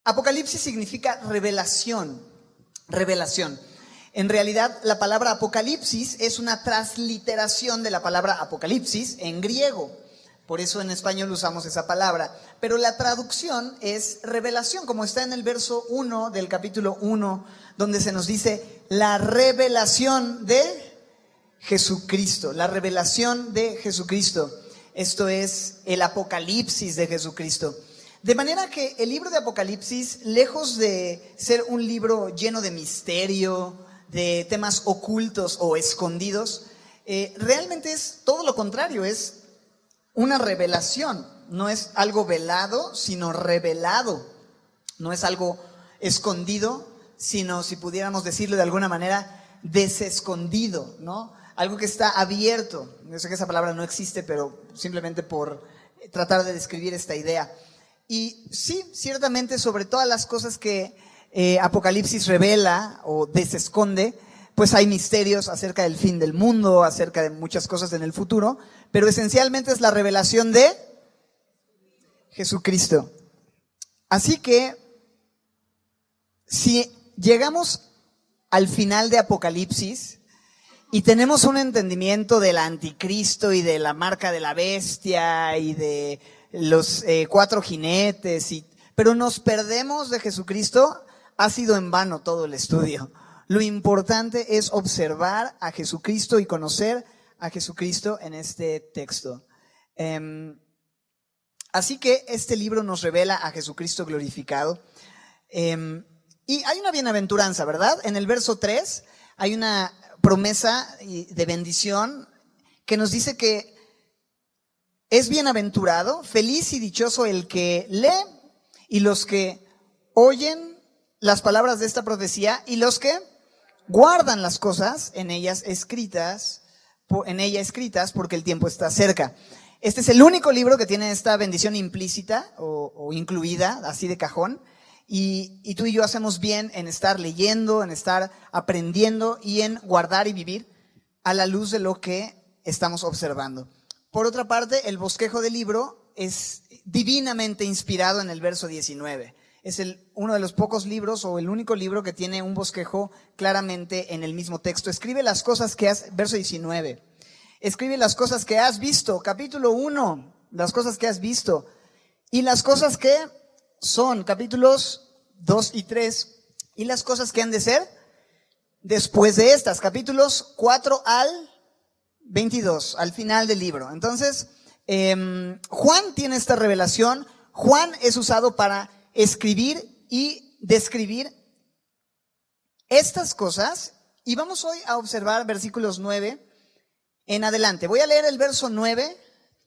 Apocalipsis significa revelación, revelación. En realidad, la palabra apocalipsis es una transliteración de la palabra apocalipsis en griego. Por eso en español usamos esa palabra. Pero la traducción es revelación, como está en el verso 1 del capítulo 1, donde se nos dice la revelación de Jesucristo. La revelación de Jesucristo. Esto es el apocalipsis de Jesucristo. De manera que el libro de Apocalipsis, lejos de ser un libro lleno de misterio, de temas ocultos o escondidos, realmente es todo lo contrario, es una revelación. No es algo velado, sino revelado. No es algo escondido, sino, si pudiéramos decirlo de alguna manera, desescondido, ¿no? Algo que está abierto. Yo sé que esa palabra no existe, pero simplemente por tratar de describir esta idea. Y sí, ciertamente sobre todas las cosas que Apocalipsis revela o desesconde, pues hay misterios acerca del fin del mundo, acerca de muchas cosas en el futuro, pero esencialmente es la revelación de Jesucristo. Así que, si llegamos al final de Apocalipsis y tenemos un entendimiento del anticristo y de la marca de la bestia y de los 4 jinetes, pero nos perdemos de Jesucristo, ha sido en vano todo el estudio. Lo importante es observar a Jesucristo y conocer a Jesucristo en este texto. Así que este libro nos revela a Jesucristo glorificado. Y hay una bienaventuranza, ¿verdad? En el verso 3 hay una promesa de bendición que nos dice que es bienaventurado, feliz y dichoso el que lee y los que oyen las palabras de esta profecía y los que guardan las cosas en ella escritas porque el tiempo está cerca. Este es el único libro que tiene esta bendición implícita o incluida, así de cajón. Y tú y yo hacemos bien en estar leyendo, en estar aprendiendo y en guardar y vivir a la luz de lo que estamos observando. Por otra parte, el bosquejo del libro es divinamente inspirado en el verso 19. Es uno de los pocos libros o el único libro que tiene un bosquejo claramente en el mismo texto. Escribe las cosas que has, verso 19. Escribe las cosas que has visto, capítulo 1, las cosas que has visto. Y las cosas que son, capítulos 2 y 3. Y las cosas que han de ser después de estas, capítulos 4 al 22, al final del libro. Entonces, Juan tiene esta revelación. Juan es usado para escribir y describir estas cosas. Y vamos hoy a observar versículos 9 en adelante. Voy a leer el verso 9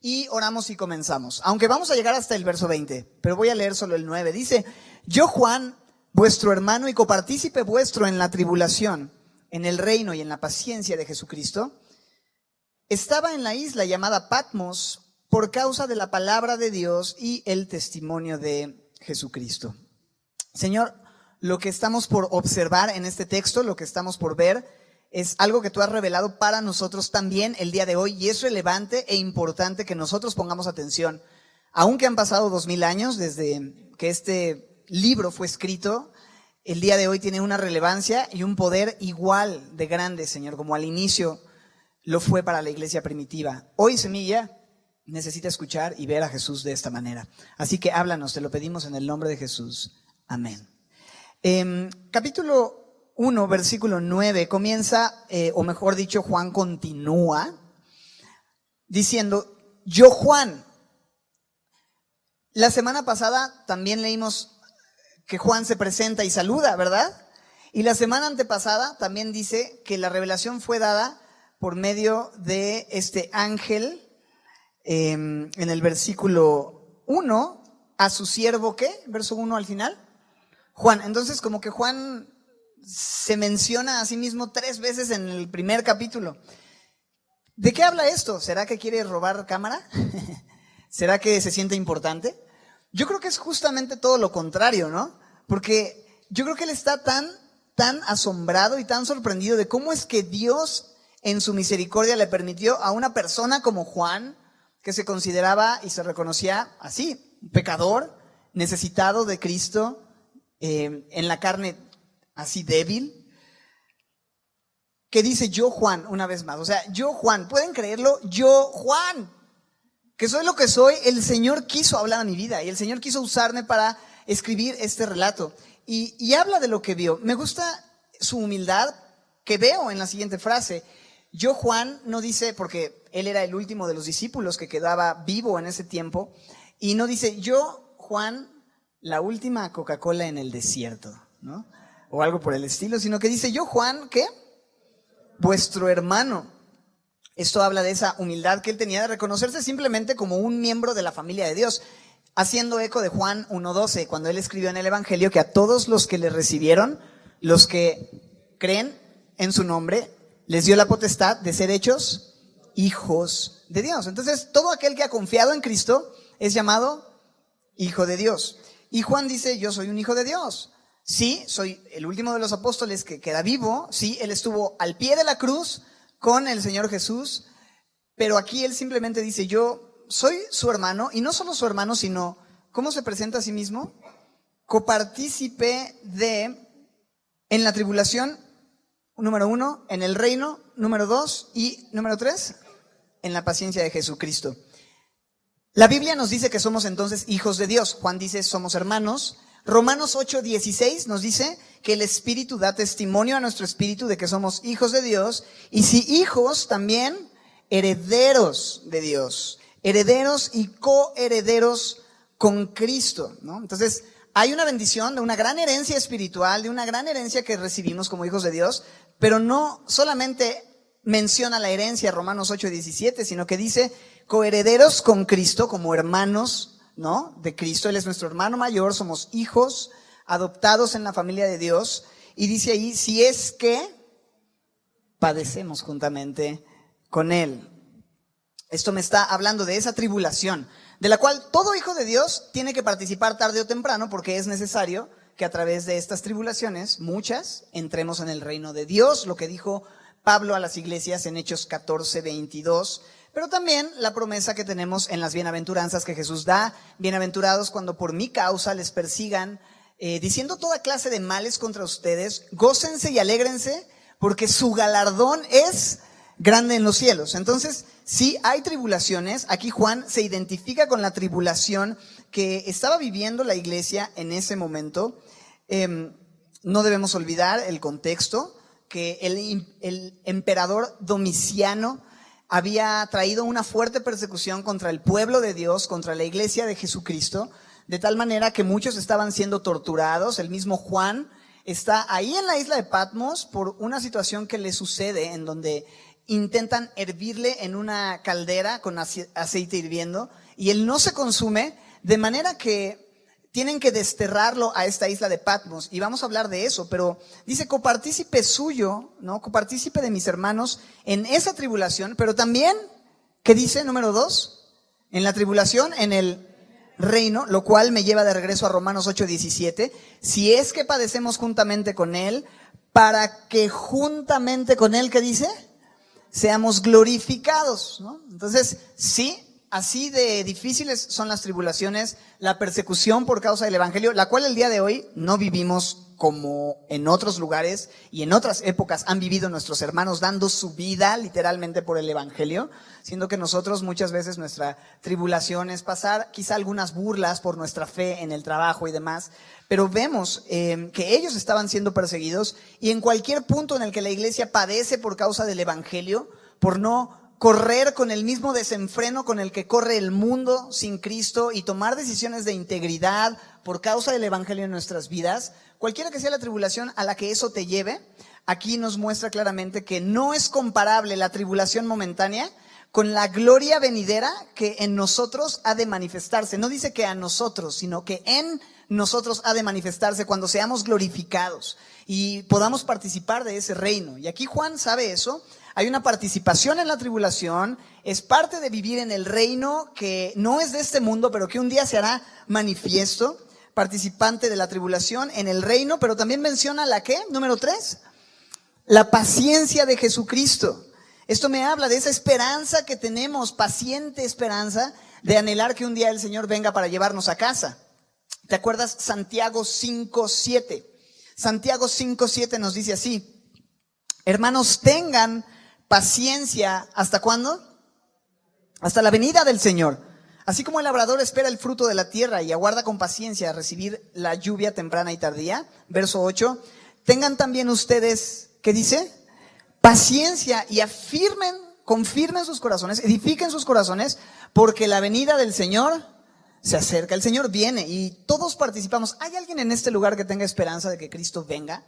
y oramos y comenzamos. Aunque vamos a llegar hasta el verso 20, pero voy a leer solo el 9. Dice: yo, Juan, vuestro hermano y copartícipe vuestro en la tribulación, en el reino y en la paciencia de Jesucristo, estaba en la isla llamada Patmos por causa de la palabra de Dios y el testimonio de Jesucristo. Señor, lo que estamos por observar en este texto, lo que estamos por ver, es algo que tú has revelado para nosotros también el día de hoy, y es relevante e importante que nosotros pongamos atención. Aunque han pasado 2000 años desde que este libro fue escrito, el día de hoy tiene una relevancia y un poder igual de grande, Señor, como al inicio lo fue para la iglesia primitiva. Hoy, Semilla necesita escuchar y ver a Jesús de esta manera. Así que háblanos, te lo pedimos en el nombre de Jesús. Amén. Capítulo 1, versículo 9, comienza, o mejor dicho, Juan continúa diciendo: yo, Juan. La semana pasada también leímos que Juan se presenta y saluda, ¿verdad? Y la semana antepasada también dice que la revelación fue dada por medio de este ángel, en el versículo 1, a su siervo, ¿qué? Verso 1 al final, Juan. Entonces, como que Juan se menciona a sí mismo 3 veces en el primer capítulo. ¿De qué habla esto? ¿Será que quiere robar cámara? ¿Será que se siente importante? Yo creo que es justamente todo lo contrario, ¿no? Porque yo creo que él está tan asombrado y tan sorprendido de cómo es que Dios en su misericordia le permitió a una persona como Juan, que se consideraba y se reconocía así, pecador, necesitado de Cristo, en la carne así débil, que dice yo Juan, una vez más, o sea, yo Juan, ¿pueden creerlo? Yo Juan, que soy lo que soy, el Señor quiso hablar a mi vida y el Señor quiso usarme para escribir este relato. Y habla de lo que vio. Me gusta su humildad que veo en la siguiente frase. Yo Juan no dice, porque él era el último de los discípulos que quedaba vivo en ese tiempo, y no dice yo Juan, la última Coca-Cola en el desierto, ¿no? O algo por el estilo, sino que dice yo Juan, ¿qué? Vuestro hermano. Esto habla de esa humildad que él tenía de reconocerse simplemente como un miembro de la familia de Dios, haciendo eco de Juan 1:12, cuando él escribió en el Evangelio que a todos los que le recibieron, los que creen en su nombre, les dio la potestad de ser hechos hijos de Dios. Entonces, todo aquel que ha confiado en Cristo es llamado hijo de Dios. Y Juan dice, yo soy un hijo de Dios. Sí, soy el último de los apóstoles que queda vivo. Sí, él estuvo al pie de la cruz con el Señor Jesús, pero aquí él simplemente dice, yo soy su hermano, y no solo su hermano, sino, ¿cómo se presenta a sí mismo? Copartícipe en la tribulación, número 1, en el reino, número 2, y número 3, en la paciencia de Jesucristo. La Biblia nos dice que somos entonces hijos de Dios. Juan dice, somos hermanos. Romanos 8:16 nos dice que el Espíritu da testimonio a nuestro espíritu de que somos hijos de Dios, y si hijos, también herederos de Dios, herederos y coherederos con Cristo, ¿no? Entonces, hay una bendición de una gran herencia espiritual, de una gran herencia que recibimos como hijos de Dios, pero no solamente menciona la herencia Romanos 8:17, sino que dice coherederos con Cristo, como hermanos, ¿no? De Cristo. Él es nuestro hermano mayor, somos hijos adoptados en la familia de Dios, y dice ahí, si es que padecemos juntamente con Él. Esto me está hablando de esa tribulación, de la cual todo hijo de Dios tiene que participar tarde o temprano, porque es necesario que a través de estas tribulaciones, muchas, entremos en el reino de Dios, lo que dijo Pablo a las iglesias en Hechos 14:22, pero también la promesa que tenemos en las bienaventuranzas que Jesús da, bienaventurados cuando por mi causa les persigan, diciendo toda clase de males contra ustedes, gócense y alégrense, porque su galardón es grande en los cielos. Entonces, sí hay tribulaciones. Aquí Juan se identifica con la tribulación que estaba viviendo la iglesia en ese momento. No debemos olvidar el contexto, que el emperador Domiciano había traído una fuerte persecución contra el pueblo de Dios, contra la iglesia de Jesucristo, de tal manera que muchos estaban siendo torturados. El mismo Juan está ahí en la isla de Patmos por una situación que le sucede, en donde intentan hervirle en una caldera con aceite hirviendo, y él no se consume, de manera que tienen que desterrarlo a esta isla de Patmos, y vamos a hablar de eso, pero dice copartícipe suyo, ¿no? Copartícipe de mis hermanos en esa tribulación, pero también, ¿qué dice? Número 2, en la tribulación, en el reino, lo cual me lleva de regreso a Romanos 8:17, si es que padecemos juntamente con Él, para que juntamente con Él, ¿qué dice? Seamos glorificados, ¿no? Entonces, sí, así de difíciles son las tribulaciones, la persecución por causa del evangelio, la cual el día de hoy no vivimos como en otros lugares y en otras épocas han vivido nuestros hermanos, dando su vida literalmente por el evangelio, siendo que nosotros muchas veces nuestra tribulación es pasar quizá algunas burlas por nuestra fe en el trabajo y demás, pero vemos que ellos estaban siendo perseguidos, y en cualquier punto en el que la iglesia padece por causa del evangelio, por no correr con el mismo desenfreno con el que corre el mundo sin Cristo y tomar decisiones de integridad por causa del evangelio en nuestras vidas, cualquiera que sea la tribulación a la que eso te lleve, aquí nos muestra claramente que no es comparable la tribulación momentánea con la gloria venidera que en nosotros ha de manifestarse. No dice que a nosotros, sino que en nosotros ha de manifestarse cuando seamos glorificados y podamos participar de ese reino. Y aquí Juan sabe eso. Hay una participación en la tribulación, es parte de vivir en el reino que no es de este mundo, pero que un día se hará manifiesto, participante de la tribulación en el reino, pero también menciona la ¿qué? Número 3, la paciencia de Jesucristo. Esto me habla de esa esperanza que tenemos, paciente esperanza de anhelar que un día el Señor venga para llevarnos a casa. ¿Te acuerdas? Santiago 5:7. Santiago 5:7 nos dice así: hermanos, tengan paciencia. ¿Hasta cuándo? Hasta la venida del Señor. Así como el labrador espera el fruto de la tierra y aguarda con paciencia a recibir la lluvia temprana y tardía. Verso 8. Tengan también ustedes, ¿qué dice? Paciencia y confirmen sus corazones, edifiquen sus corazones, porque la venida del Señor se acerca. El Señor viene y todos participamos. ¿Hay alguien en este lugar que tenga esperanza de que Cristo venga?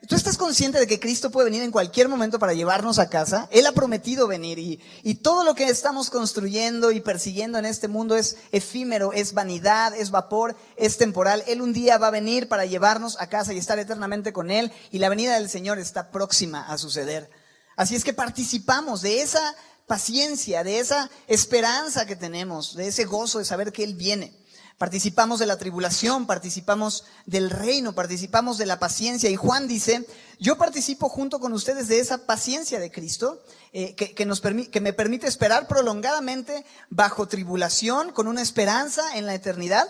¿Tú estás consciente de que Cristo puede venir en cualquier momento para llevarnos a casa? Él ha prometido venir y todo lo que estamos construyendo y persiguiendo en este mundo es efímero, es vanidad, es vapor, es temporal. Él un día va a venir para llevarnos a casa y estar eternamente con Él, y la venida del Señor está próxima a suceder. Así es que participamos de esa paciencia, de esa esperanza que tenemos, de ese gozo de saber que Él viene. Participamos de la tribulación, participamos del reino, participamos de la paciencia. Y Juan dice: yo participo junto con ustedes de esa paciencia de Cristo, que me permite esperar prolongadamente bajo tribulación, con una esperanza en la eternidad.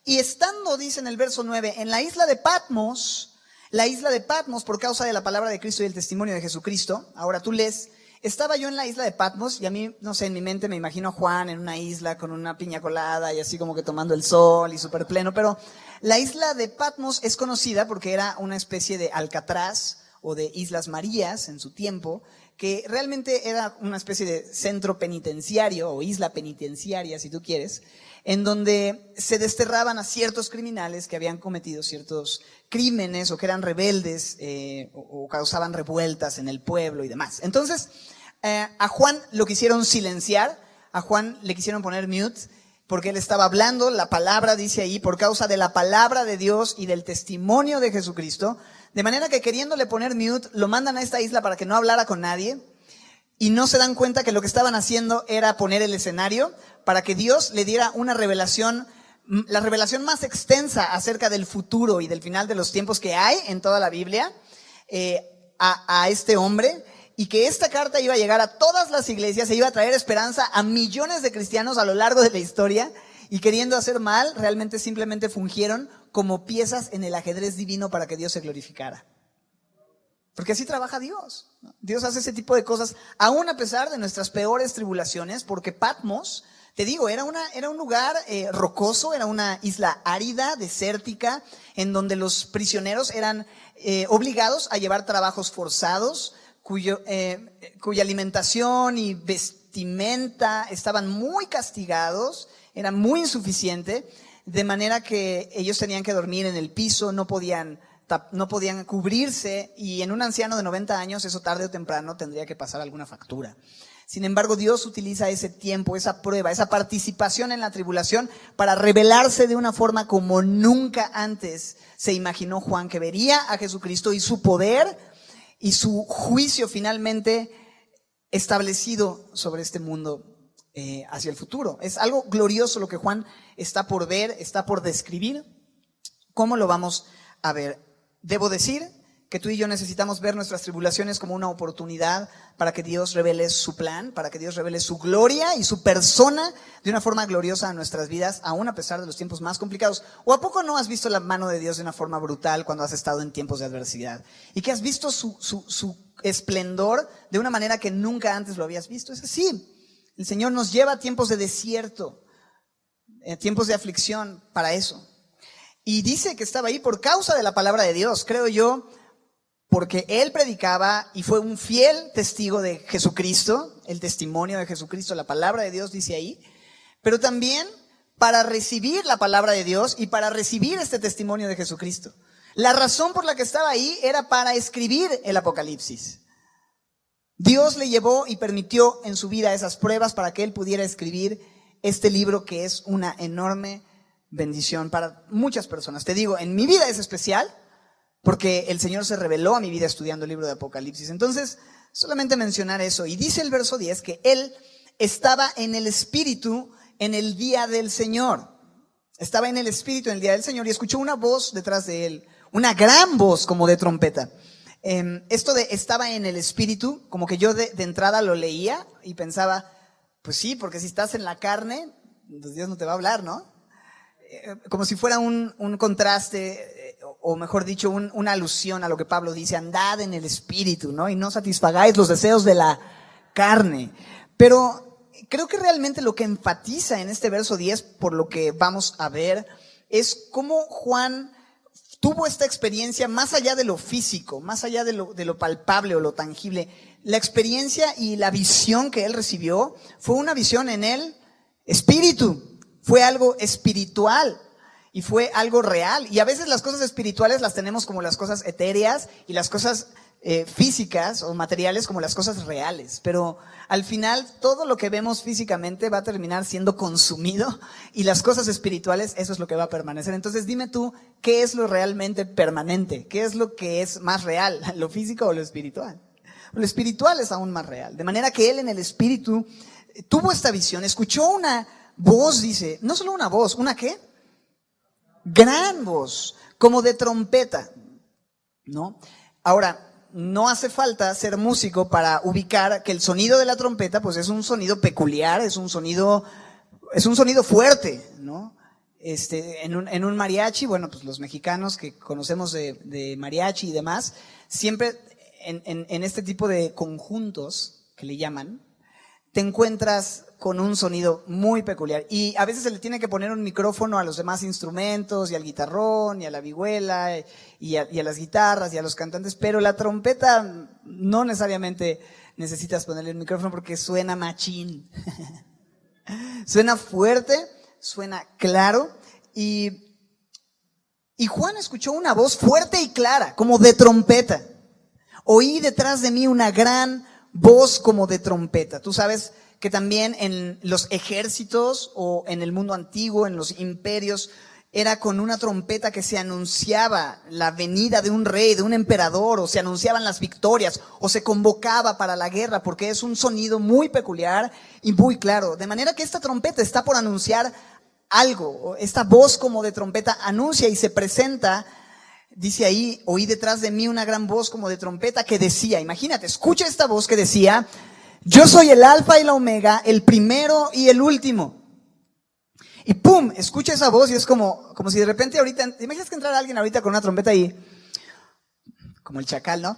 Y estando, dice en el verso 9, en la isla de Patmos, por causa de la palabra de Cristo y el testimonio de Jesucristo. Ahora tú lees: estaba yo en la isla de Patmos, y a mí, no sé, en mi mente me imagino a Juan en una isla con una piña colada y así como que tomando el sol y súper pleno. Pero la isla de Patmos es conocida porque era una especie de Alcatraz o de Islas Marías en su tiempo, que realmente era una especie de centro penitenciario o isla penitenciaria, si tú quieres, en donde se desterraban a ciertos criminales que habían cometido ciertos crímenes o que eran rebeldes o causaban revueltas en el pueblo y demás. Entonces, a Juan lo quisieron silenciar, a Juan le quisieron poner mute, porque él estaba hablando la palabra, dice ahí, por causa de la palabra de Dios y del testimonio de Jesucristo, de manera que queriéndole poner mute, lo mandan a esta isla para que no hablara con nadie, y no se dan cuenta que lo que estaban haciendo era poner el escenario para que Dios le diera una revelación, la revelación más extensa acerca del futuro y del final de los tiempos que hay en toda la Biblia, a este hombre, y que esta carta iba a llegar a todas las iglesias e iba a traer esperanza a millones de cristianos a lo largo de la historia. Y queriendo hacer mal, realmente simplemente fungieron como piezas en el ajedrez divino para que Dios se glorificara. Porque así trabaja Dios. Dios hace ese tipo de cosas, aún a pesar de nuestras peores tribulaciones, porque Patmos, te digo, era un lugar rocoso, era una isla árida, desértica, en donde los prisioneros eran obligados a llevar trabajos forzados, cuya alimentación y vestimenta estaban muy castigados, era muy insuficiente, de manera que ellos tenían que dormir en el piso, no podían cubrirse, y en un anciano de 90 años eso tarde o temprano tendría que pasar alguna factura. Sin embargo, Dios utiliza ese tiempo, esa prueba, esa participación en la tribulación para revelarse de una forma como nunca antes se imaginó Juan, que vería a Jesucristo y su poder y su juicio finalmente establecido sobre este mundo hacia el futuro. Es algo glorioso lo que Juan está por ver, está por describir. ¿Cómo lo vamos a ver? Debo decir que tú y yo necesitamos ver nuestras tribulaciones como una oportunidad para que Dios revele su plan, para que Dios revele su gloria y su persona de una forma gloriosa a nuestras vidas, aún a pesar de los tiempos más complicados. ¿O a poco no has visto la mano de Dios de una forma brutal cuando has estado en tiempos de adversidad? Y que has visto su esplendor de una manera que nunca antes lo habías visto. Es así. El Señor nos lleva a tiempos de desierto, tiempos de aflicción para eso. Y dice que estaba ahí por causa de la palabra de Dios, creo yo, porque él predicaba y fue un fiel testigo de Jesucristo, el testimonio de Jesucristo, la palabra de Dios dice ahí, pero también para recibir la palabra de Dios y para recibir este testimonio de Jesucristo. La razón por la que estaba ahí era para escribir el Apocalipsis. Dios le llevó y permitió en su vida esas pruebas para que él pudiera escribir este libro, que es una enorme bendición para muchas personas. Te digo, en mi vida es especial porque el Señor se reveló a mi vida estudiando el libro de Apocalipsis. Entonces, solamente mencionar eso. Y dice el verso 10 que él estaba en el Espíritu en el día del Señor. Estaba en el Espíritu en el día del Señor y escuchó una voz detrás de él, una gran voz como de trompeta. Esto de estaba en el Espíritu, como que yo de entrada lo leía y pensaba, pues sí, porque si estás en la carne, pues Dios no te va a hablar, ¿no? como si fuera un contraste, o mejor dicho, una alusión a lo que Pablo dice, andad en el Espíritu, ¿no? Y no satisfagáis los deseos de la carne. Pero creo que realmente lo que enfatiza en este verso 10, por lo que vamos a ver, es cómo Juan tuvo esta experiencia más allá de lo físico, más allá de lo palpable o lo tangible. La experiencia y la visión que él recibió fue una visión en el Espíritu, fue algo espiritual y fue algo real. Y a veces las cosas espirituales las tenemos como las cosas etéreas y las cosas físicas o materiales como las cosas reales, pero al final todo lo que vemos físicamente va a terminar siendo consumido y las cosas espirituales, eso es lo que va a permanecer. Entonces dime tú, ¿qué es lo realmente permanente? ¿Qué es lo que es más real? ¿Lo físico o lo espiritual? Lo espiritual es aún más real, de manera que él en el espíritu tuvo esta visión, escuchó una voz, dice, no solo una voz, ¿una qué? Gran voz, como de trompeta, ¿no? Ahora, no hace falta ser músico para ubicar que el sonido de la trompeta pues es un sonido peculiar, es un sonido fuerte, ¿no? En un mariachi, bueno, pues los mexicanos que conocemos de mariachi y demás, siempre en este tipo de conjuntos que le llaman, te encuentras con un sonido muy peculiar y a veces se le tiene que poner un micrófono a los demás instrumentos y al guitarrón y a la vihuela y a las guitarras y a los cantantes, pero la trompeta no necesariamente necesitas ponerle el micrófono porque suena machín. Suena fuerte, suena claro y Juan escuchó una voz fuerte y clara, como de trompeta. Oí detrás de mí una gran voz como de trompeta. Tú sabes que también en los ejércitos o en el mundo antiguo, en los imperios, era con una trompeta que se anunciaba la venida de un rey, de un emperador, o se anunciaban las victorias, o se convocaba para la guerra, porque es un sonido muy peculiar y muy claro. De manera que esta trompeta está por anunciar algo, esta voz como de trompeta anuncia y se presenta. Dice ahí, oí detrás de mí una gran voz como de trompeta que decía, imagínate, escucha esta voz que decía, yo soy el alfa y la omega, el primero y el último. Y pum, escucha esa voz y es como si de repente ahorita, ¿te imaginas que entrara alguien ahorita con una trompeta y, como el chacal, ¿no?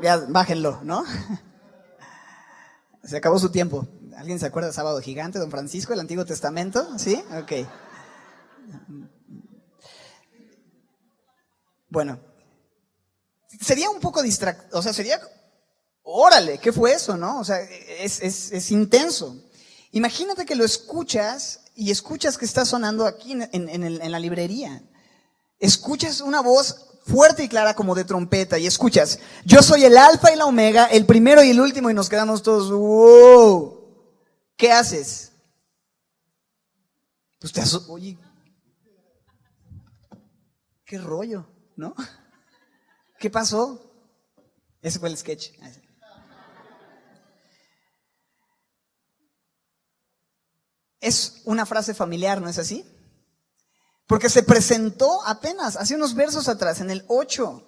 Ya, bájenlo, ¿no? Se acabó su tiempo. ¿Alguien se acuerda de Sábado Gigante, Don Francisco, el Antiguo Testamento? ¿Sí? Ok. Bueno, sería un poco o sea, sería, órale, ¿qué fue eso, no? O sea, es intenso. Imagínate que lo escuchas y escuchas que está sonando aquí en la librería. Escuchas una voz fuerte y clara como de trompeta y escuchas, yo soy el alfa y la omega, el primero y el último, y nos quedamos todos, wow. ¿Qué haces? Pues oye, qué rollo, ¿no? ¿Qué pasó? Ese fue el sketch. Es una frase familiar, ¿no es así? Porque se presentó apenas, hace unos versos atrás, en el 8.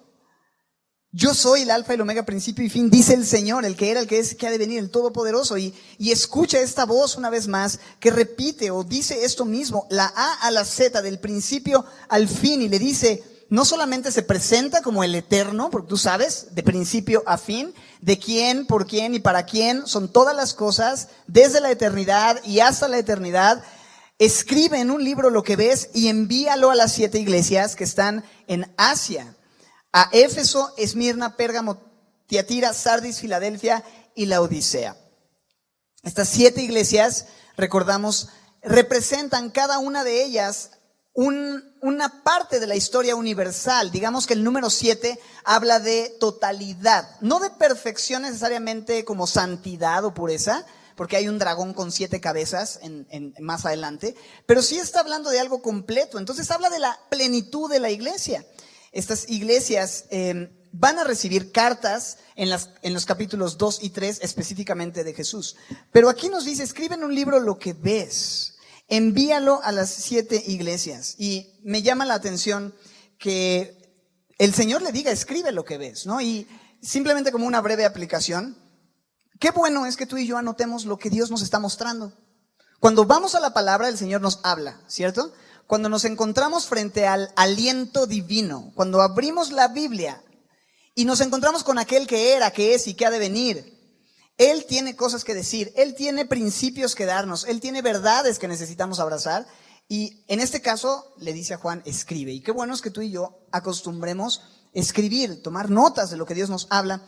Yo soy el alfa y el omega, principio y fin, dice el Señor, el que era, el que es, que ha de venir, el Todopoderoso. Y escucha esta voz una vez más que repite o dice esto mismo, la A a la Z, del principio al fin, y le dice, no solamente se presenta como el eterno, porque tú sabes, de principio a fin, de quién, por quién y para quién son todas las cosas, desde la eternidad y hasta la eternidad. Escribe en un libro lo que ves y envíalo a las 7 iglesias que están en Asia. A Éfeso, Esmirna, Pérgamo, Tiatira, Sardis, Filadelfia y Laodicea. Estas 7 iglesias, recordamos, representan cada una de ellas una parte de la historia universal. Digamos que el número 7 habla de totalidad, no de perfección necesariamente como santidad o pureza, porque hay un dragón con 7 cabezas más adelante, pero sí está hablando de algo completo. Entonces habla de la plenitud de la iglesia. Estas iglesias van a recibir cartas en los capítulos 2 y 3 específicamente de Jesús. Pero aquí nos dice, escribe en un libro lo que ves, envíalo a las 7 iglesias. Y me llama la atención que el Señor le diga, escribe lo que ves, ¿no? Y simplemente como una breve aplicación, qué bueno es que tú y yo anotemos lo que Dios nos está mostrando. Cuando vamos a la palabra, el Señor nos habla, ¿cierto? Cuando nos encontramos frente al aliento divino, cuando abrimos la Biblia y nos encontramos con aquel que era, que es y que ha de venir, Él tiene cosas que decir, Él tiene principios que darnos, Él tiene verdades que necesitamos abrazar. Y en este caso le dice a Juan, escribe. Y qué bueno es que tú y yo acostumbremos escribir, tomar notas de lo que Dios nos habla.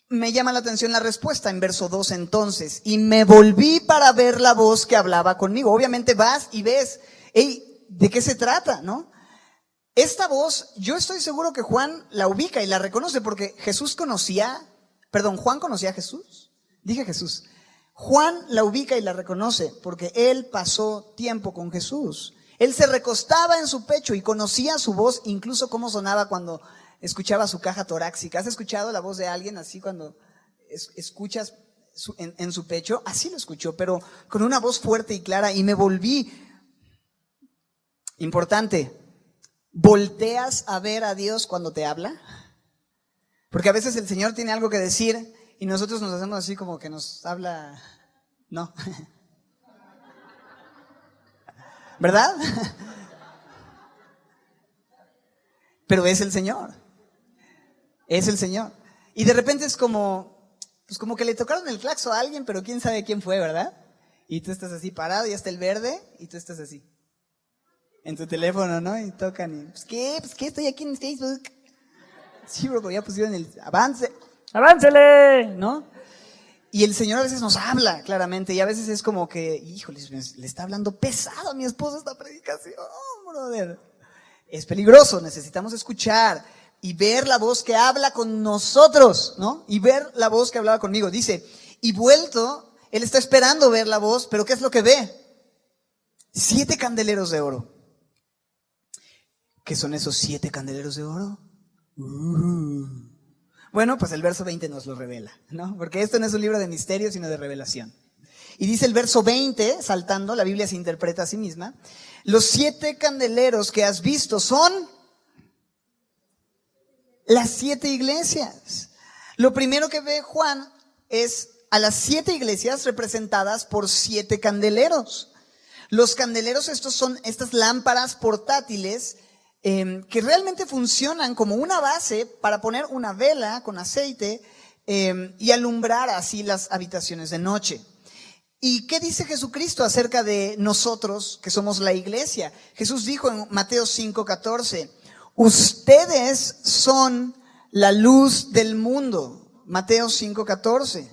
Me llama la atención la respuesta en verso 2 entonces. Y me volví para ver la voz que hablaba conmigo. Obviamente vas y ves, hey, ¿de qué se trata, no? Esta voz, yo estoy seguro que Juan la ubica y la reconoce porque Juan conocía a Jesús. Dije Jesús. Juan la ubica y la reconoce porque él pasó tiempo con Jesús. Él se recostaba en su pecho y conocía su voz, incluso cómo sonaba cuando escuchaba su caja torácica. ¿Has escuchado la voz de alguien así cuando escuchas en su pecho? Así lo escuchó, pero con una voz fuerte y clara. Y me volví. Importante, ¿volteas a ver a Dios cuando te habla? Porque a veces el Señor tiene algo que decir y nosotros nos hacemos así como que nos habla, no. ¿Verdad? Pero es el Señor. Es el Señor. Y de repente es como, pues como que le tocaron el claxon a alguien, pero quién sabe quién fue, ¿verdad? Y tú estás así parado y hasta el verde y tú estás así. En tu teléfono, ¿no? Y tocan y, Pues qué, estoy aquí en Facebook. Sí, bro, ya pusieron el ¡aváncele! ¿No? Y el Señor a veces nos habla claramente y a veces es como que, híjole, le está hablando pesado a mi esposa esta predicación, brother. Es peligroso, necesitamos escuchar y ver la voz que habla con nosotros, ¿no? Y ver la voz que hablaba conmigo. Dice, y vuelto, él está esperando ver la voz, pero ¿qué es lo que ve? 7 candeleros de oro. ¿Qué son esos 7 candeleros de oro? Bueno, pues el verso 20 nos lo revela, ¿no? Porque esto no es un libro de misterio, sino de revelación. Y dice el verso 20, saltando, la Biblia se interpreta a sí misma, los 7 candeleros que has visto son las 7 iglesias. Lo primero que ve Juan es a las 7 iglesias representadas por 7 candeleros. Los candeleros estos son estas lámparas portátiles que realmente funcionan como una base para poner una vela con aceite y alumbrar así las habitaciones de noche. ¿Y qué dice Jesucristo acerca de nosotros que somos la iglesia? Jesús dijo en Mateo 5:14, ustedes son la luz del mundo. Mateo 5:14,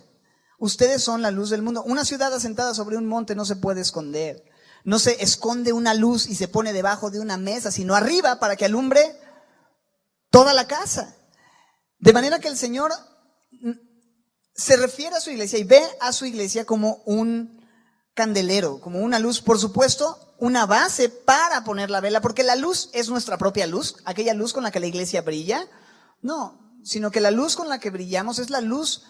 ustedes son la luz del mundo. Una ciudad asentada sobre un monte no se puede esconder. No se esconde una luz y se pone debajo de una mesa, sino arriba para que alumbre toda la casa. De manera que el Señor se refiere a su iglesia y ve a su iglesia como un candelero, como una luz, por supuesto, una base para poner la vela, porque la luz es nuestra propia luz, aquella luz con la que la iglesia brilla. No, sino que la luz con la que brillamos es la luz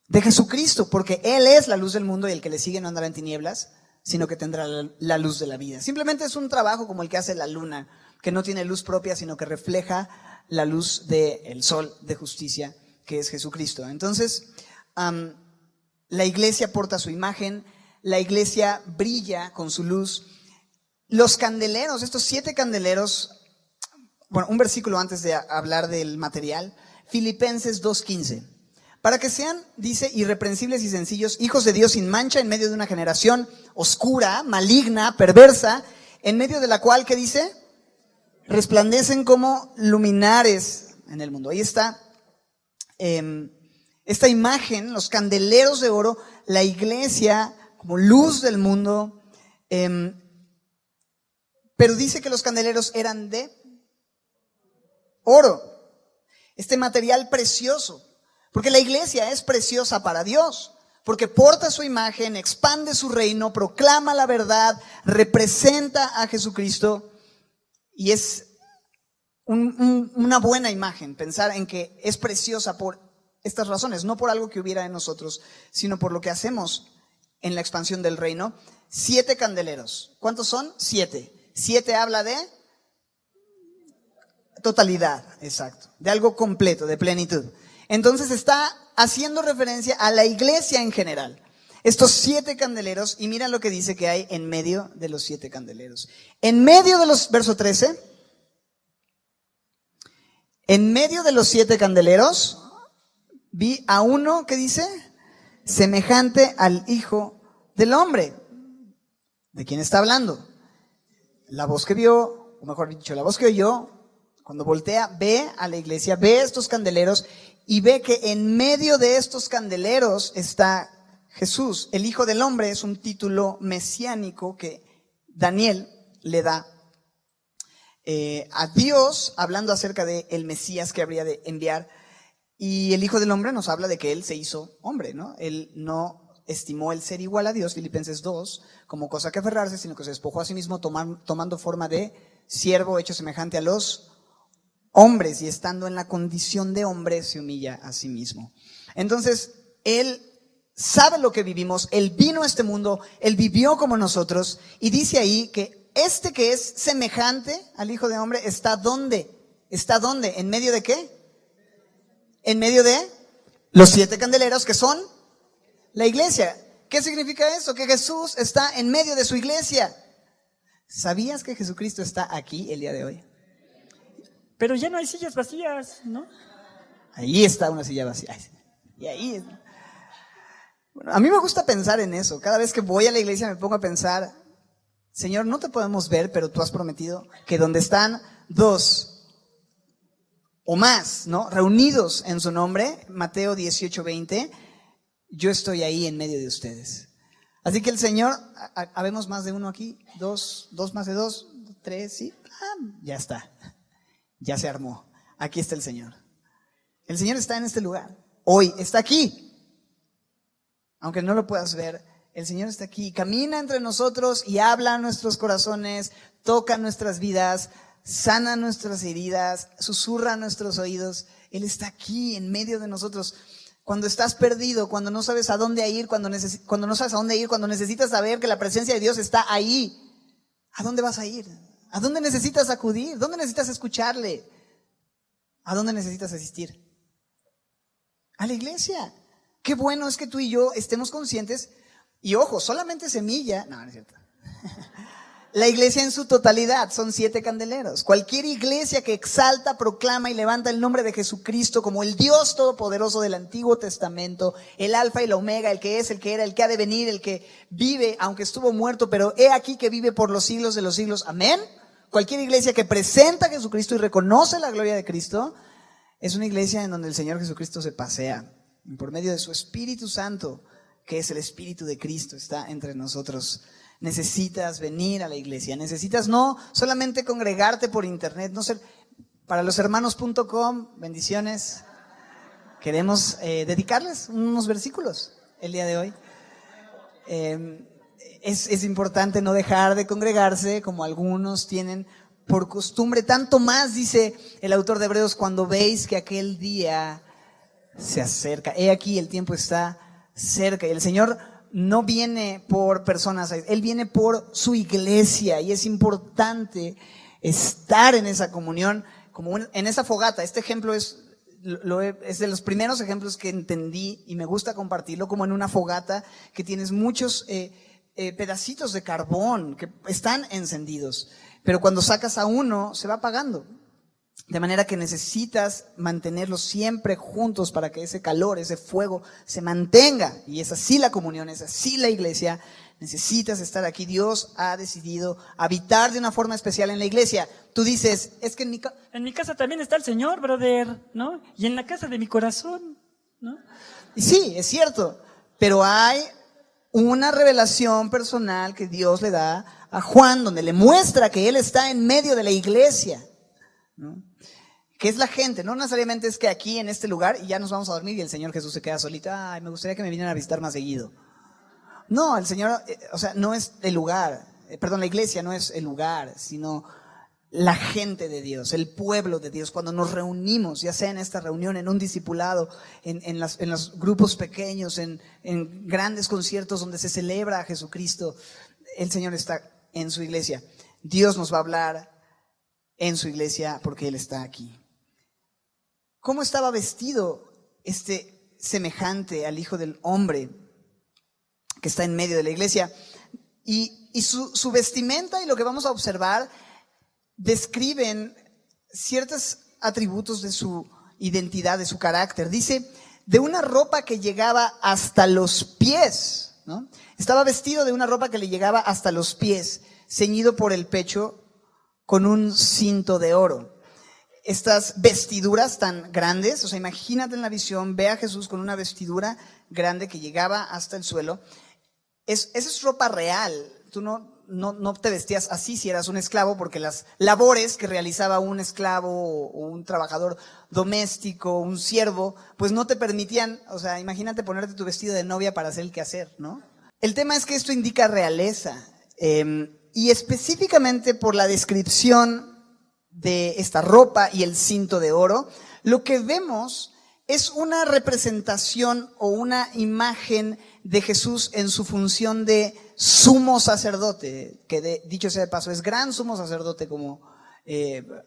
de Jesucristo, porque Él es la luz del mundo y el que le sigue no andará en tinieblas, sino que tendrá la luz de la vida. Simplemente es un trabajo como el que hace la luna, que no tiene luz propia, sino que refleja la luz del sol de justicia, que es Jesucristo. Entonces, la iglesia porta su imagen, la iglesia brilla con su luz. Los candeleros, estos 7 candeleros, bueno, un versículo antes de hablar del material, Filipenses 2:15. Para que sean, dice, irreprensibles y sencillos, hijos de Dios sin mancha en medio de una generación oscura, maligna, perversa, en medio de la cual, ¿qué dice? Resplandecen como luminares en el mundo. Ahí está esta imagen, los candeleros de oro, la iglesia como luz del mundo, pero dice que los candeleros eran de oro, este material precioso. Porque la iglesia es preciosa para Dios, porque porta su imagen, expande su reino, proclama la verdad, representa a Jesucristo y es una buena imagen pensar en que es preciosa por estas razones, no por algo que hubiera en nosotros, sino por lo que hacemos en la expansión del reino. 7 candeleros. ¿Cuántos son? 7. 7 habla de totalidad, exacto, de algo completo, de plenitud. Entonces está haciendo referencia a la iglesia en general. estos 7 candeleros, y mira lo que dice que hay en medio de los 7 candeleros. En medio de los, verso 13, en medio de los 7 candeleros, vi a uno que dice, semejante al Hijo del Hombre. ¿De quién está hablando? La voz que vio, o mejor dicho, la voz que oyó, cuando voltea, ve a la iglesia, ve estos candeleros y ve que en medio de estos candeleros está Jesús. El Hijo del Hombre es un título mesiánico que Daniel le da a Dios, hablando acerca de el Mesías que habría de enviar. Y el Hijo del Hombre nos habla de que Él se hizo hombre, ¿no? Él no estimó el ser igual a Dios, Filipenses 2, como cosa que aferrarse, sino que se despojó a sí mismo tomando forma de siervo hecho semejante a los hombres, y estando en la condición de hombre se humilla a sí mismo. Entonces, Él sabe lo que vivimos, Él vino a este mundo, Él vivió como nosotros, y dice ahí que este que es semejante al Hijo de Hombre está ¿dónde? ¿Está dónde? ¿En medio de qué? En medio de los 7 candeleros que son la iglesia. ¿Qué significa eso? Que Jesús está en medio de su iglesia. ¿Sabías que Jesucristo está aquí el día de hoy? Pero ya no hay sillas vacías, ¿no? Ahí está una silla vacía. Y ahí. Bueno, a mí me gusta pensar en eso. Cada vez que voy a la iglesia me pongo a pensar, Señor, no te podemos ver, pero tú has prometido que donde están 2 o más, ¿no? Reunidos en su nombre, Mateo 18:20, yo estoy ahí en medio de ustedes. Así que el Señor, ¿habemos más de uno aquí? ¿Dos más de 2? 3, ¿sí? Ya está. Ya se armó. Aquí está el Señor. El Señor está en este lugar. Hoy está aquí. Aunque no lo puedas ver, el Señor está aquí. Camina entre nosotros y habla a nuestros corazones, toca nuestras vidas, sana nuestras heridas, susurra a nuestros oídos. Él está aquí en medio de nosotros. Cuando estás perdido, cuando no sabes a dónde ir, cuando no sabes a dónde ir, cuando necesitas saber que la presencia de Dios está ahí, ¿a dónde vas a ir? ¿A dónde necesitas acudir? ¿Dónde necesitas escucharle? ¿A dónde necesitas asistir? A la iglesia. Qué bueno es que tú y yo estemos conscientes. Y ojo, solamente Semilla, no es cierto. La iglesia en su totalidad son 7 candeleros. Cualquier iglesia que exalta, proclama y levanta el nombre de Jesucristo como el Dios todopoderoso del Antiguo Testamento, el Alfa y la Omega, el que es, el que era, el que ha de venir, el que vive, aunque estuvo muerto, pero he aquí que vive por los siglos de los siglos. Amén. Cualquier iglesia que presenta a Jesucristo y reconoce la gloria de Cristo es una iglesia en donde el Señor Jesucristo se pasea por medio de su Espíritu Santo, que es el Espíritu de Cristo, está entre nosotros. Necesitas venir a la iglesia, necesitas no solamente congregarte por internet, no ser para los hermanos.com, bendiciones. Queremos dedicarles unos versículos el día de hoy. Es importante no dejar de congregarse como algunos tienen por costumbre, tanto más, dice el autor de Hebreos, cuando veis que aquel día se acerca. He aquí, el tiempo está cerca y el Señor no viene por personas, Él viene por su iglesia, y es importante estar en esa comunión, como en esa fogata. Este ejemplo es de los primeros ejemplos que entendí y me gusta compartirlo, como en una fogata que tienes muchos pedacitos de carbón que están encendidos, pero cuando sacas a uno se va apagando. De manera que necesitas mantenerlos siempre juntos para que ese calor, ese fuego se mantenga. Y es así la comunión, es así la iglesia. Necesitas estar aquí. Dios ha decidido habitar de una forma especial en la iglesia. Tú dices, es que en mi casa también está el Señor, brother, ¿no? Y en la casa de mi corazón, ¿no? Y sí, es cierto. Pero hay una revelación personal que Dios le da a Juan, donde le muestra que Él está en medio de la iglesia, ¿no? Que es la gente, no necesariamente es que aquí en este lugar y ya nos vamos a dormir y el Señor Jesús se queda solito. Ay, me gustaría que me vinieran a visitar más seguido. No, el Señor, no es el lugar, la iglesia no es el lugar, sino la gente de Dios, el pueblo de Dios. Cuando nos reunimos, ya sea en esta reunión, en un discipulado, en los grupos pequeños, en grandes conciertos donde se celebra a Jesucristo, el Señor está en su iglesia. Dios nos va a hablar en su iglesia porque Él está aquí. ¿Cómo estaba vestido este semejante al Hijo del Hombre? que está en medio de la iglesia. Y su vestimenta y lo que vamos a observar describen ciertos atributos de su identidad, de su carácter. Dice, de una ropa que llegaba hasta los pies, ¿no? Estaba vestido de una ropa que le llegaba hasta los pies, ceñido por el pecho con un cinto de oro. Estas vestiduras tan grandes, o sea, imagínate en la visión, ve a Jesús con una vestidura grande que llegaba hasta el suelo. Esa es ropa real. Tú no te vestías así si eras un esclavo, porque las labores que realizaba un esclavo o un trabajador doméstico, un siervo, pues no te permitían, o sea, imagínate ponerte tu vestido de novia para hacer el quehacer, ¿no? El tema es que esto indica realeza, y específicamente por la descripción de esta ropa y el cinto de oro, lo que vemos es una representación o una imagen de Jesús en su función de sumo sacerdote, que dicho sea de paso, es gran sumo sacerdote, como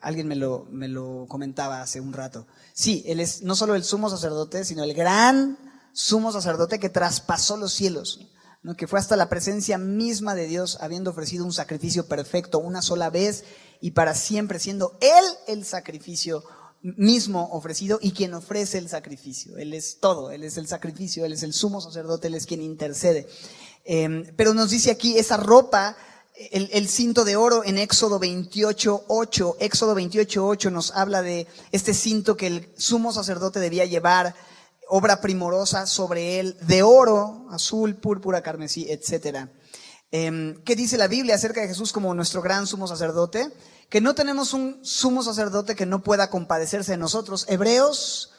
alguien me lo comentaba hace un rato. Sí, él es no solo el sumo sacerdote, sino el gran sumo sacerdote que traspasó los cielos, ¿no? Que fue hasta la presencia misma de Dios, habiendo ofrecido un sacrificio perfecto una sola vez y para siempre, siendo Él el sacrificio mismo ofrecido y quien ofrece el sacrificio. Él es todo, Él es el sacrificio, Él es el sumo sacerdote, Él es quien intercede. Pero nos dice aquí esa ropa, el cinto de oro en Éxodo 28:8. Éxodo 28:8 nos habla de este cinto que el sumo sacerdote debía llevar, obra primorosa sobre él, de oro, azul, púrpura, carmesí, etcétera. ¿Qué dice la Biblia acerca de Jesús como nuestro gran sumo sacerdote? Que no tenemos un sumo sacerdote que no pueda compadecerse de nosotros. Hebreos,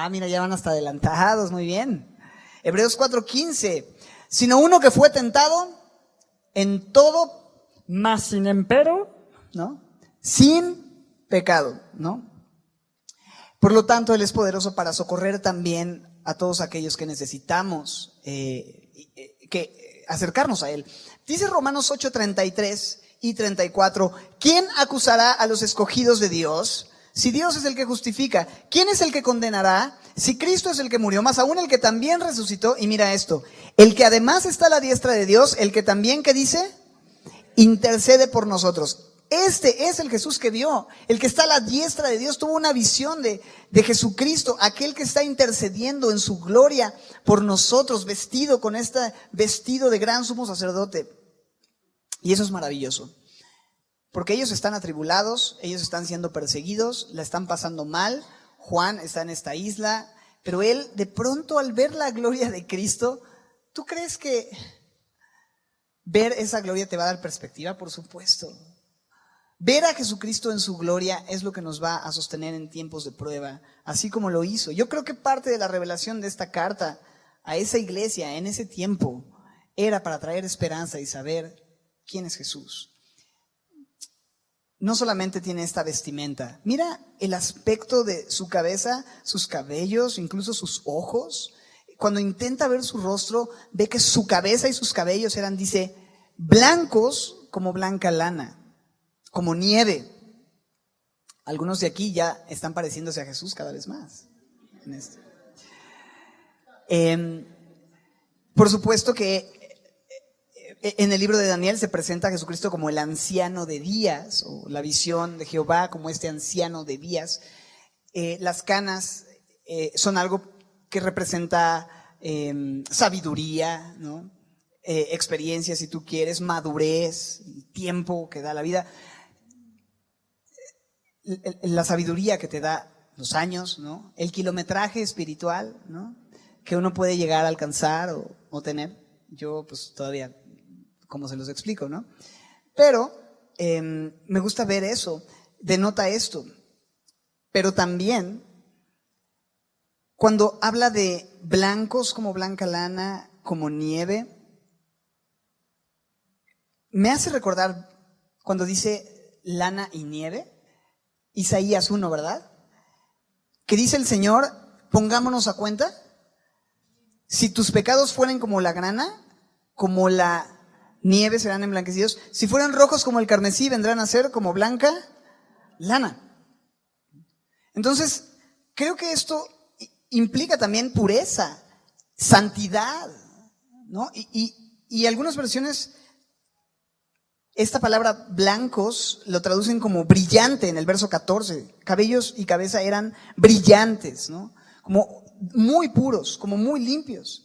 mira, ya van hasta adelantados, muy bien. Hebreos 4:15, sino uno que fue tentado en todo, mas sin empero, ¿no? Sin pecado, ¿no? Por lo tanto, Él es poderoso para socorrer también a todos aquellos que necesitamos que acercarnos a Él. Dice Romanos 8:33 y 34, ¿quién acusará a los escogidos de Dios? Si Dios es el que justifica, ¿quién es el que condenará? Si Cristo es el que murió, más aún el que también resucitó. Y mira esto, el que además está a la diestra de Dios, el que también, ¿qué dice? Intercede por nosotros. Este es el Jesús que vio, el que está a la diestra de Dios, tuvo una visión de Jesucristo, aquel que está intercediendo en su gloria por nosotros, vestido con este vestido de gran sumo sacerdote. Y eso es maravilloso, porque ellos están atribulados, ellos están siendo perseguidos, la están pasando mal. Juan está en esta isla, pero él de pronto al ver la gloria de Cristo, ¿tú crees que ver esa gloria te va a dar perspectiva? Por supuesto. Ver a Jesucristo en su gloria es lo que nos va a sostener en tiempos de prueba, así como lo hizo. Yo creo que parte de la revelación de esta carta a esa iglesia en ese tiempo era para traer esperanza y saber quién es Jesús. No solamente tiene esta vestimenta, mira el aspecto de su cabeza, sus cabellos, incluso sus ojos. Cuando intenta ver su rostro, ve que su cabeza y sus cabellos eran, dice, blancos como blanca lana, como nieve. Algunos de aquí ya están pareciéndose a Jesús cada vez más en esto. Por supuesto que en el libro de Daniel se presenta a Jesucristo como el anciano de días, o la visión de Jehová como este anciano de días. Las canas son algo que representa sabiduría, ¿no? Experiencia, si tú quieres, madurez, tiempo que da la vida. La sabiduría que te da los años, ¿no? El kilometraje espiritual, ¿no? Que uno puede llegar a alcanzar o tener. Yo pues todavía, como se los explico, ¿no? Pero me gusta ver eso, denota esto. Pero también, cuando habla de blancos como blanca lana, como nieve, me hace recordar cuando dice lana y nieve, Isaías 1, ¿verdad? Que dice el Señor, pongámonos a cuenta, si tus pecados fueren como la grana, como la nieve serán emblanquecidos, si fueran rojos como el carmesí, vendrán a ser como blanca lana. Entonces, creo que esto implica también pureza, santidad, ¿no? Y algunas versiones, esta palabra blancos lo traducen como brillante en el verso 14. Cabellos y cabeza eran brillantes, ¿no? Como muy puros, como muy limpios.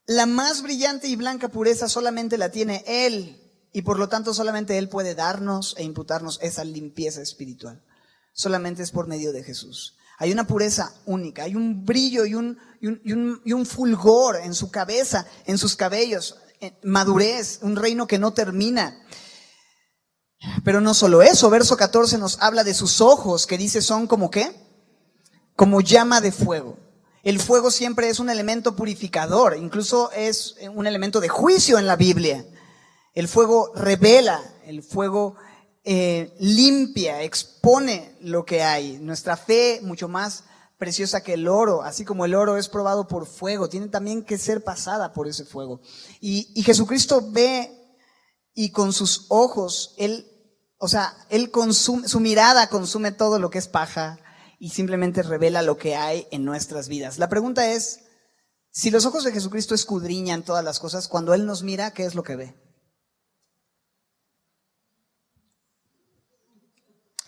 La más brillante y blanca pureza solamente la tiene Él, y por lo tanto solamente Él puede darnos e imputarnos esa limpieza espiritual. Solamente es por medio de Jesús. Hay una pureza única, hay un brillo y un fulgor en su cabeza, en sus cabellos, madurez, un reino que no termina. Pero no solo eso, verso 14 nos habla de sus ojos, que dice son como ¿qué? Como llama de fuego. El fuego siempre es un elemento purificador, incluso es un elemento de juicio en la Biblia. El fuego revela, el fuego limpia, expone lo que hay. Nuestra fe, mucho más preciosa que el oro, así como el oro es probado por fuego, tiene también que ser pasada por ese fuego. Y Jesucristo ve y con sus ojos, Él consume, su mirada consume todo lo que es paja y simplemente revela lo que hay en nuestras vidas. La pregunta es, si los ojos de Jesucristo escudriñan todas las cosas, cuando Él nos mira, ¿qué es lo que ve?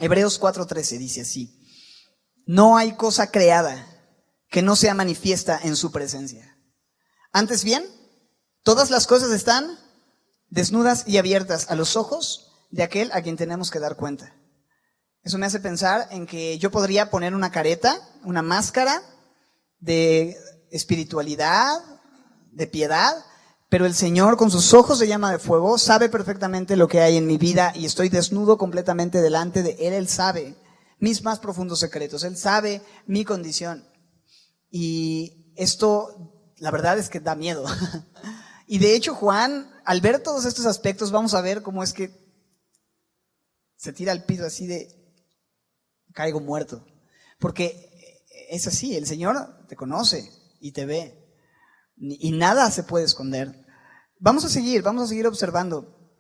Hebreos 4:13 dice así: no hay cosa creada que no sea manifiesta en su presencia. Antes bien, todas las cosas están desnudas y abiertas a los ojos de aquel a quien tenemos que dar cuenta. Eso me hace pensar en que yo podría poner una careta, una máscara de espiritualidad, de piedad, pero el Señor con sus ojos de llama de fuego sabe perfectamente lo que hay en mi vida y estoy desnudo completamente delante de Él. Él sabe mis más profundos secretos, Él sabe mi condición. Y esto, la verdad es que da miedo. Y de hecho Juan, al ver todos estos aspectos, vamos a ver cómo es que se tira al piso así de, caigo muerto. Porque es así, el Señor te conoce y te ve. Y nada se puede esconder. Vamos a seguir observando.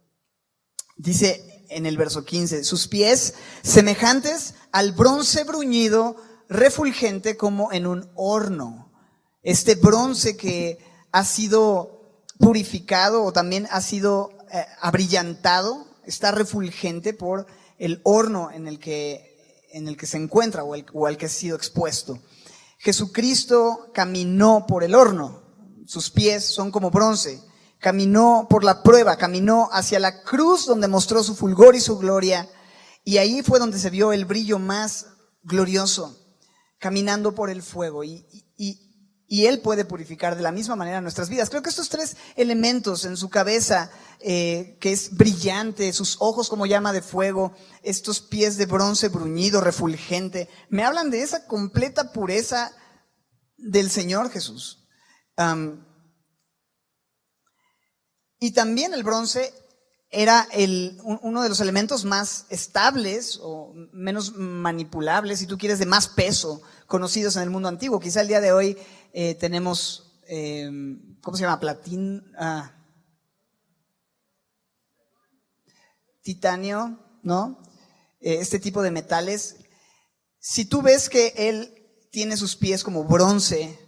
Dice en el verso 15, sus pies semejantes al bronce bruñido, refulgente como en un horno. Este bronce que ha sido purificado o también ha sido abrillantado, está refulgente por el horno en el que se encuentra o al que ha sido expuesto. Jesucristo caminó por el horno. Sus pies son como bronce. Caminó por la prueba, caminó hacia la cruz donde mostró su fulgor y su gloria. Y ahí fue donde se vio el brillo más glorioso, caminando por el fuego. Y Él puede purificar de la misma manera nuestras vidas. Creo que estos tres elementos en su cabeza, que es brillante, sus ojos como llama de fuego, estos pies de bronce bruñido, refulgente, me hablan de esa completa pureza del Señor Jesús. Y también el bronce era uno de los elementos más estables o menos manipulables, si tú quieres, de más peso, conocidos en el mundo antiguo. Quizá el día de hoy tenemos, ¿cómo se llama? Titanio, ¿no? Este tipo de metales. Si tú ves que él tiene sus pies como bronce,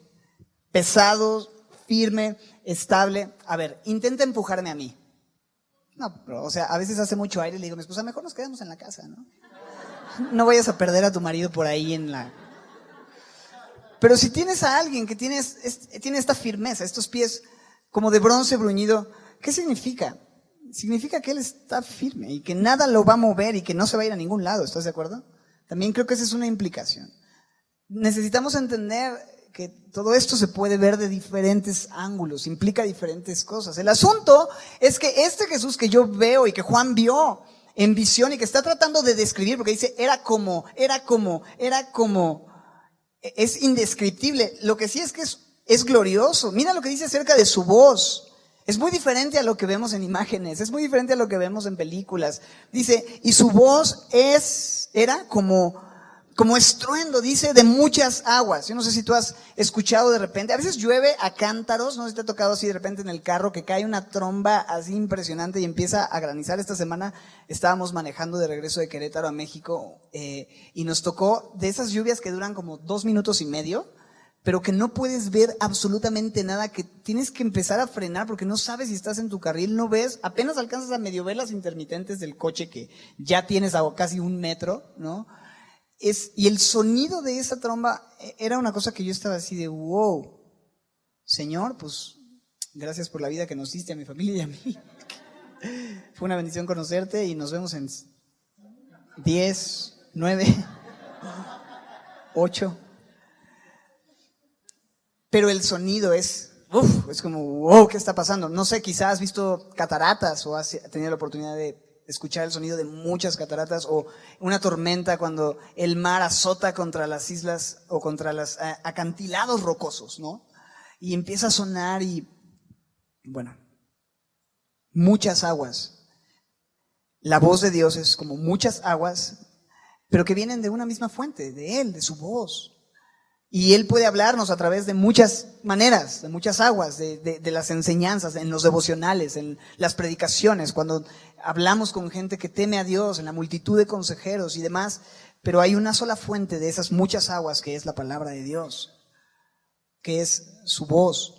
pesado, firme, estable. A ver, intenta empujarme a mí. No, pero, o sea, a veces hace mucho aire y le digo a mi esposa, mejor nos quedamos en la casa, ¿no? No vayas a perder a tu marido por ahí en la... Pero si tienes a alguien que tiene esta firmeza, estos pies como de bronce bruñido, ¿qué significa? Significa que él está firme y que nada lo va a mover y que no se va a ir a ningún lado, ¿estás de acuerdo? También creo que esa es una implicación. Necesitamos entender que todo esto se puede ver de diferentes ángulos, implica diferentes cosas. El asunto es que este Jesús que yo veo y que Juan vio en visión y que está tratando de describir, porque dice, era como, es indescriptible. Lo que sí es que es glorioso. Mira lo que dice acerca de su voz. Es muy diferente a lo que vemos en imágenes, es muy diferente a lo que vemos en películas. Dice, y su voz era como estruendo, dice, de muchas aguas. Yo no sé si tú has escuchado de repente, a veces llueve a cántaros, no sé si te ha tocado así de repente en el carro que cae una tromba así impresionante y empieza a granizar. Esta semana estábamos manejando de regreso de Querétaro a México y nos tocó de esas lluvias que duran como 2 minutos y medio, pero que no puedes ver absolutamente nada, que tienes que empezar a frenar porque no sabes si estás en tu carril, no ves, apenas alcanzas a medio ver las intermitentes del coche que ya tienes a casi 1 metro, ¿no? Y el sonido de esa tromba era una cosa que yo estaba así de, wow, Señor, pues gracias por la vida que nos diste a mi familia y a mí. Fue una bendición conocerte y nos vemos en 10, 9, 8. Pero el sonido es como, wow, ¿qué está pasando? No sé, quizás has visto cataratas o has tenido la oportunidad de escuchar el sonido de muchas cataratas o una tormenta cuando el mar azota contra las islas o contra los acantilados rocosos, ¿no? Y empieza a sonar y, bueno, muchas aguas. La voz de Dios es como muchas aguas, pero que vienen de una misma fuente, de Él, de su voz. Y Él puede hablarnos a través de muchas maneras, de muchas aguas, de las enseñanzas, en los devocionales, en las predicaciones, cuando hablamos con gente que teme a Dios, en la multitud de consejeros y demás, pero hay una sola fuente de esas muchas aguas que es la palabra de Dios, que es su voz.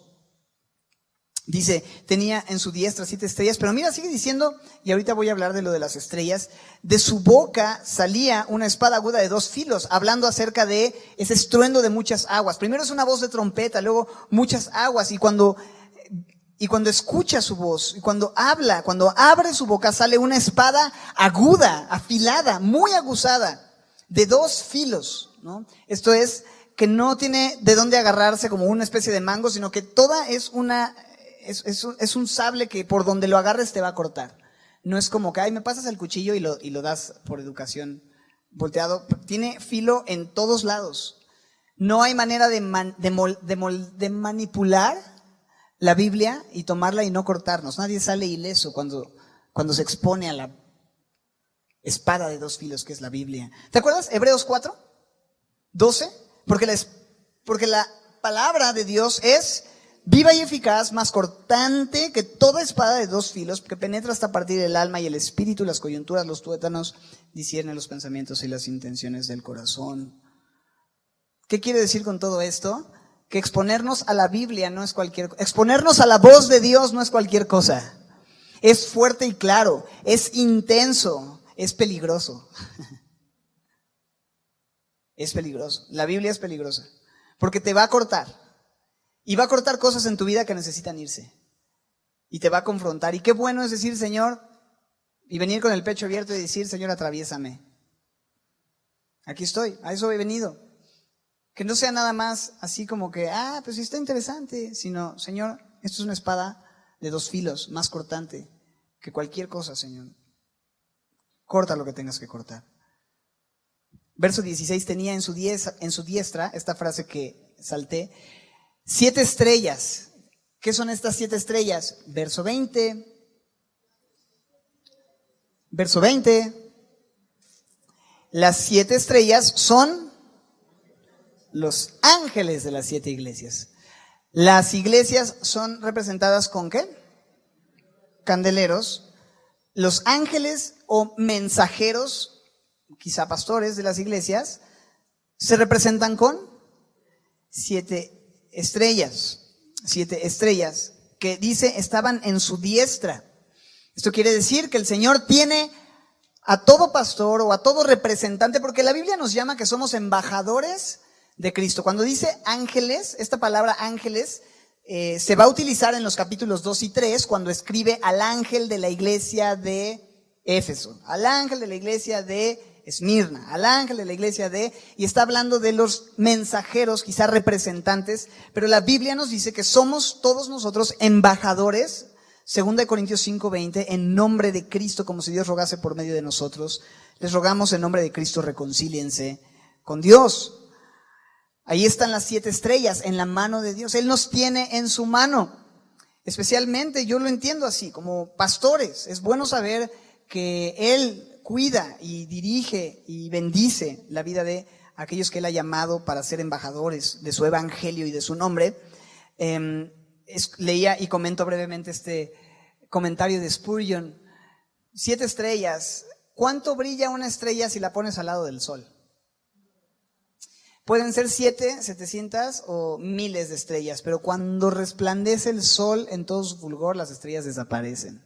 Dice, tenía en su diestra 7 estrellas, pero mira, sigue diciendo, y ahorita voy a hablar de lo de las estrellas, de su boca salía una espada aguda de 2 filos, hablando acerca de ese estruendo de muchas aguas. Primero es una voz de trompeta, luego muchas aguas, y cuando escucha su voz, y cuando habla, cuando abre su boca, sale una espada aguda, afilada, muy aguzada, de 2 filos, ¿no? Esto es, que no tiene de dónde agarrarse como una especie de mango, sino que toda es un sable que por donde lo agarres te va a cortar. No es como que, me pasas el cuchillo y lo das por educación volteado. Tiene filo en todos lados. No hay manera de manipular la Biblia y tomarla y no cortarnos. Nadie sale ileso cuando se expone a la espada de 2 filos que es la Biblia. ¿Te acuerdas? Hebreos 4, 12. Porque la palabra de Dios es viva y eficaz, más cortante que toda espada de 2 filos, que penetra hasta partir el alma y el espíritu, las coyunturas, los tuétanos, discierne los pensamientos y las intenciones del corazón. ¿Qué quiere decir con todo esto? Que exponernos a la Biblia no es cualquier cosa. Exponernos a la voz de Dios no es cualquier cosa. Es fuerte y claro, es intenso, es peligroso. Es peligroso. La Biblia es peligrosa. Porque te va a cortar. Y va a cortar cosas en tu vida que necesitan irse. Y te va a confrontar. Y qué bueno es decir, Señor, y venir con el pecho abierto y decir, Señor, atraviésame. Aquí estoy, a eso he venido. Que no sea nada más así como que, pues sí está interesante. Sino, Señor, esto es una espada de 2 filos, más cortante que cualquier cosa, Señor. Corta lo que tengas que cortar. Verso 16, tenía en su diestra, esta frase que salté, 7 estrellas. ¿Qué son estas 7 estrellas? Verso 20. Verso 20. Las 7 estrellas son los ángeles de las 7 iglesias. Las iglesias son representadas con ¿qué? Candeleros. Los ángeles o mensajeros, quizá pastores de las iglesias, se representan con 7 estrellas. 7 estrellas que dice estaban en su diestra. Esto quiere decir que el Señor tiene a todo pastor o a todo representante, porque la Biblia nos llama que somos embajadores de Cristo. Cuando dice ángeles, esta palabra ángeles se va a utilizar en los capítulos 2 y 3 cuando escribe al ángel de la iglesia de Éfeso, al ángel de la iglesia de Esmirna, al ángel de la iglesia y está hablando de los mensajeros, quizás representantes, pero la Biblia nos dice que somos todos nosotros embajadores, 2 Corintios 5:20, en nombre de Cristo, como si Dios rogase por medio de nosotros. Les rogamos en nombre de Cristo, reconcíliense con Dios. Ahí están las 7 estrellas en la mano de Dios. Él nos tiene en su mano. Especialmente, yo lo entiendo así, como pastores. Es bueno saber que Él cuida y dirige y bendice la vida de aquellos que Él ha llamado para ser embajadores de su evangelio y de su nombre. Leía y comento brevemente este comentario de Spurgeon. 7 estrellas. ¿Cuánto brilla una estrella si la pones al lado del sol? pueden ser 7, 700 o miles de estrellas, pero cuando resplandece el sol en todo su fulgor, las estrellas desaparecen.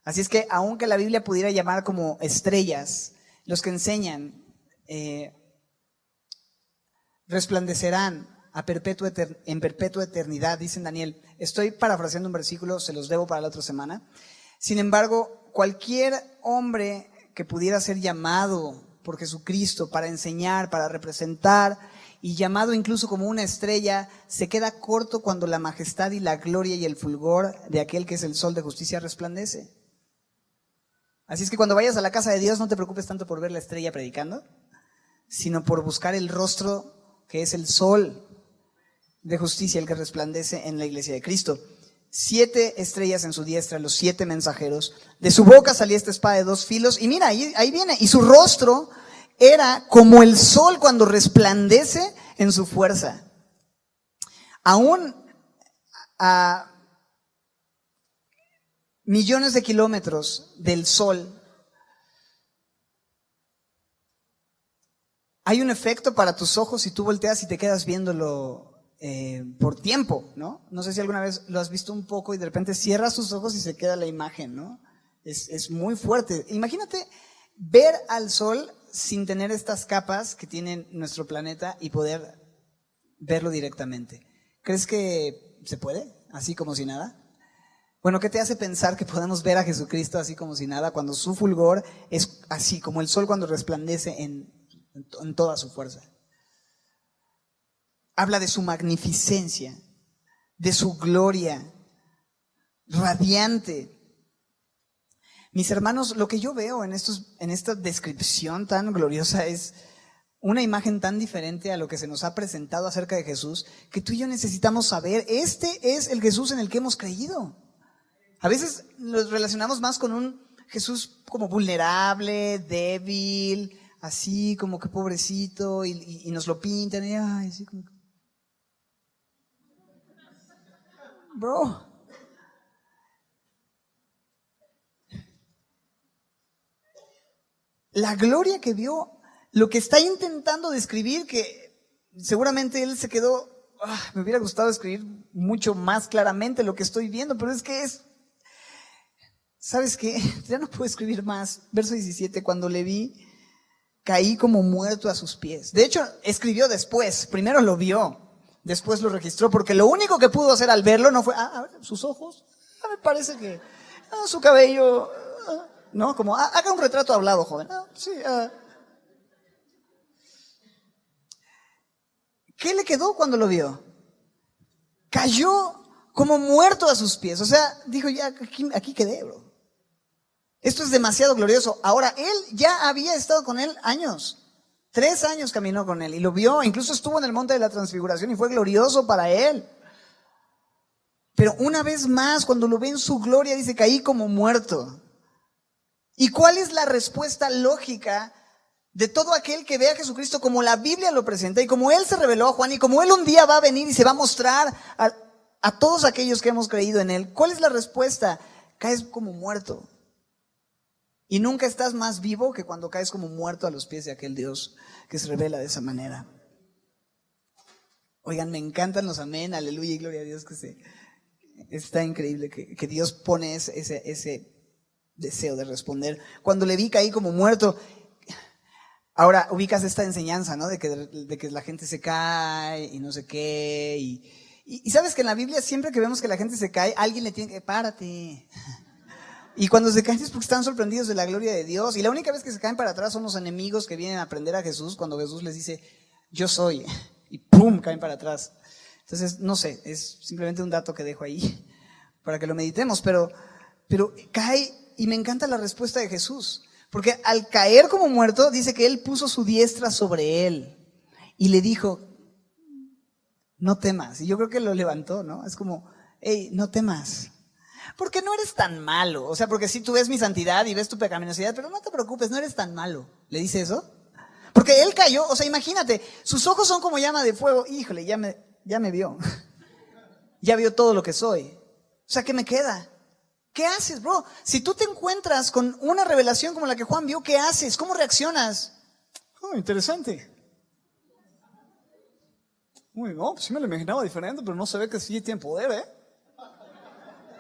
Así es que aunque la Biblia pudiera llamar como estrellas, los que enseñan resplandecerán en perpetua eternidad, dice Daniel. Estoy parafraseando un versículo, se los debo para la otra semana. Sin embargo, cualquier hombre que pudiera ser llamado por Jesucristo para enseñar, para representar, y llamado incluso como una estrella, se queda corto cuando la majestad y la gloria y el fulgor de aquel que es el sol de justicia resplandece. Así es que cuando vayas a la casa de Dios no te preocupes tanto por ver la estrella predicando, sino por buscar el rostro que es el sol de justicia, el que resplandece en la iglesia de Cristo. 7 estrellas en su diestra, los 7 mensajeros. De su boca salía esta espada de 2 filos. Y mira, ahí viene. Y su rostro era como el sol cuando resplandece en su fuerza. Aún a millones de kilómetros del sol, hay un efecto para tus ojos si tú volteas y te quedas viéndolo por tiempo, ¿no? No sé si alguna vez lo has visto un poco y de repente cierras tus ojos y se queda la imagen, ¿no? Es muy fuerte. Imagínate ver al sol sin tener estas capas que tiene nuestro planeta y poder verlo directamente. ¿Crees que se puede? Así como si nada. Bueno, ¿qué te hace pensar que podemos ver a Jesucristo así como si nada cuando su fulgor es así como el sol cuando resplandece en toda su fuerza? Habla de su magnificencia, de su gloria radiante. Mis hermanos, lo que yo veo en esta descripción tan gloriosa es una imagen tan diferente a lo que se nos ha presentado acerca de Jesús, que tú y yo necesitamos saber, este es el Jesús en el que hemos creído. A veces nos relacionamos más con un Jesús como vulnerable, débil, así como que pobrecito, y nos lo pintan, y ay, así como que... Bro, la gloria que vio, lo que está intentando describir, que seguramente él se quedó, me hubiera gustado escribir mucho más claramente lo que estoy viendo, pero es que ¿sabes qué? Ya no puedo escribir más. Verso 17, cuando le vi, caí como muerto a sus pies. De hecho, escribió después, primero lo vio, después lo registró, porque lo único que pudo hacer al verlo no fue, a ver, sus ojos, me parece que, su cabello, ¿no? Como, haga un retrato hablado, joven. Sí, ¿Qué le quedó cuando lo vio? Cayó como muerto a sus pies. O sea, dijo, ya, aquí quedé, bro. Esto es demasiado glorioso. Ahora, él ya había estado con él años. 3 años caminó con él y lo vio, incluso estuvo en el monte de la transfiguración y fue glorioso para él. Pero una vez más, cuando lo ve en su gloria, dice, caí como muerto. ¿Y cuál es la respuesta lógica de todo aquel que ve a Jesucristo como la Biblia lo presenta y como Él se reveló a Juan y como Él un día va a venir y se va a mostrar a todos aquellos que hemos creído en Él? ¿Cuál es la respuesta? Caes como muerto. Y nunca estás más vivo que cuando caes como muerto a los pies de aquel Dios que se revela de esa manera. Oigan, me encantan los amén, aleluya y gloria a Dios, está increíble que Dios pone ese deseo de responder. Cuando le vi caí como muerto. Ahora ubicas esta enseñanza, ¿no? De que la gente se cae y no sé qué. Y sabes que en la Biblia siempre que vemos que la gente se cae, alguien le tiene que, párate. Y cuando se caen es porque están sorprendidos de la gloria de Dios. Y la única vez que se caen para atrás son los enemigos que vienen a aprender a Jesús cuando Jesús les dice, yo soy. Y ¡pum! Caen para atrás. Entonces, no sé, es simplemente un dato que dejo ahí para que lo meditemos. Pero cae y me encanta la respuesta de Jesús. Porque al caer como muerto, dice que Él puso su diestra sobre él y le dijo, no temas. Y yo creo que lo levantó, ¿no? Es como, hey, no temas. Porque no eres tan malo. O sea, porque sí, tú ves mi santidad y ves tu pecaminosidad, pero no te preocupes, no eres tan malo. ¿Le dice eso? Porque él cayó, o sea, imagínate, sus ojos son como llama de fuego. Híjole, ya me vio. Ya vio todo lo que soy. O sea, ¿qué me queda? ¿Qué haces, bro? Si tú te encuentras con una revelación como la que Juan vio, ¿qué haces? ¿Cómo reaccionas? Oh, interesante. Uy, no, pues sí me lo imaginaba diferente, pero no se ve que sí tiene poder, ¿eh?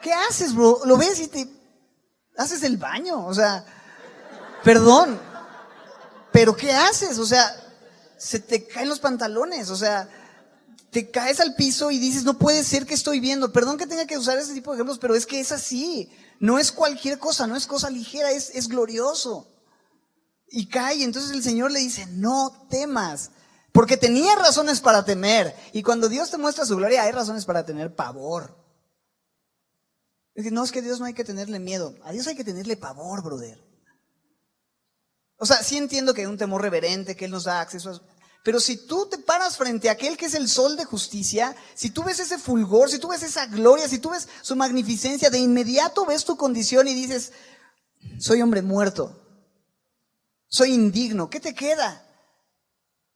¿Qué haces, bro? Lo ves y te haces el baño, o sea, perdón, pero ¿qué haces? O sea, se te caen los pantalones, o sea, te caes al piso y dices, no puede ser que estoy viendo. Perdón que tenga que usar ese tipo de ejemplos, pero es que es así. No es cualquier cosa, no es cosa ligera, es glorioso. Y cae, y entonces el Señor le dice, no temas, porque tenía razones para temer. Y cuando Dios te muestra su gloria, hay razones para tener pavor. Es que no, es que a Dios no hay que tenerle miedo, a Dios hay que tenerle pavor, brother. O sea, sí entiendo que hay un temor reverente, que Él nos da acceso a... Pero si tú te paras frente a aquel que es el sol de justicia, si tú ves ese fulgor, si tú ves esa gloria, si tú ves su magnificencia, de inmediato ves tu condición y dices, soy hombre muerto, soy indigno, ¿qué te queda?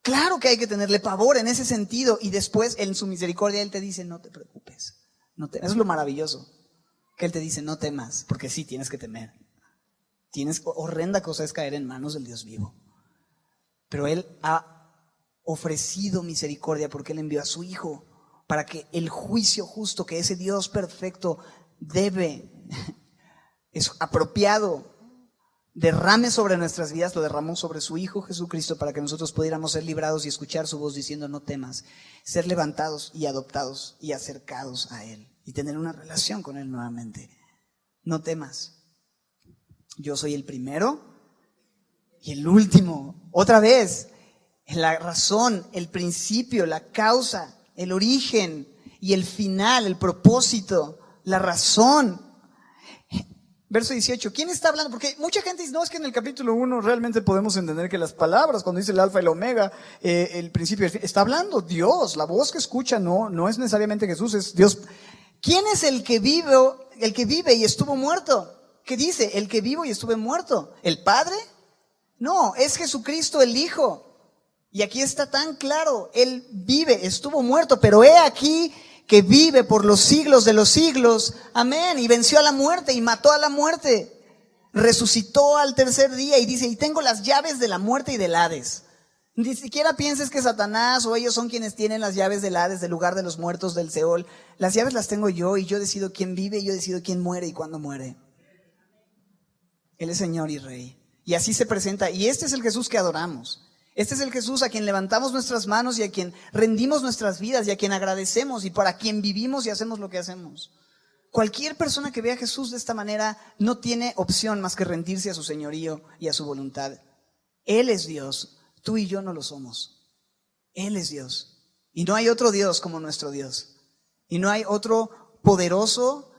Claro que hay que tenerle pavor en ese sentido, y después en su misericordia Él te dice, no te preocupes, no temas. Eso es lo maravilloso, que Él te dice, no temas, porque sí, tienes que temer. Horrenda cosa es caer en manos del Dios vivo. Pero Él ha ofrecido misericordia porque Él envió a su Hijo para que el juicio justo que ese Dios perfecto es apropiado, derrame sobre nuestras vidas, lo derramó sobre su Hijo Jesucristo para que nosotros pudiéramos ser librados y escuchar su voz diciendo no temas, ser levantados y adoptados y acercados a Él y tener una relación con Él nuevamente. No temas, yo soy el primero y el último. Otra vez, la razón, el principio, la causa, el origen y el final, el propósito, la razón. Verso 18, ¿quién está hablando? Porque mucha gente dice, no, es que en el capítulo 1 realmente podemos entender que las palabras, cuando dice el alfa y el omega, el principio y el fin, está hablando Dios. La voz que escucha no es necesariamente Jesús, es Dios. ¿Quién es el que vive y estuvo muerto? ¿Qué dice? El que vivo y estuve muerto. ¿El Padre? No, es Jesucristo el Hijo. Y aquí está tan claro, Él vive, estuvo muerto, pero he aquí que vive por los siglos de los siglos. Amén. Y venció a la muerte y mató a la muerte. Resucitó al tercer día y dice, y tengo las llaves de la muerte y del Hades. Ni siquiera pienses que Satanás o ellos son quienes tienen las llaves del Hades, del lugar de los muertos, del Seol. Las llaves las tengo yo y yo decido quién vive y yo decido quién muere y cuándo muere. Él es Señor y Rey. Y así se presenta. Y este es el Jesús que adoramos. Este es el Jesús a quien levantamos nuestras manos y a quien rendimos nuestras vidas y a quien agradecemos y para quien vivimos y hacemos lo que hacemos. Cualquier persona que vea a Jesús de esta manera no tiene opción más que rendirse a su señorío y a su voluntad. Él es Dios, tú y yo no lo somos. Él es Dios. Y no hay otro Dios como nuestro Dios. Y no hay otro poderoso,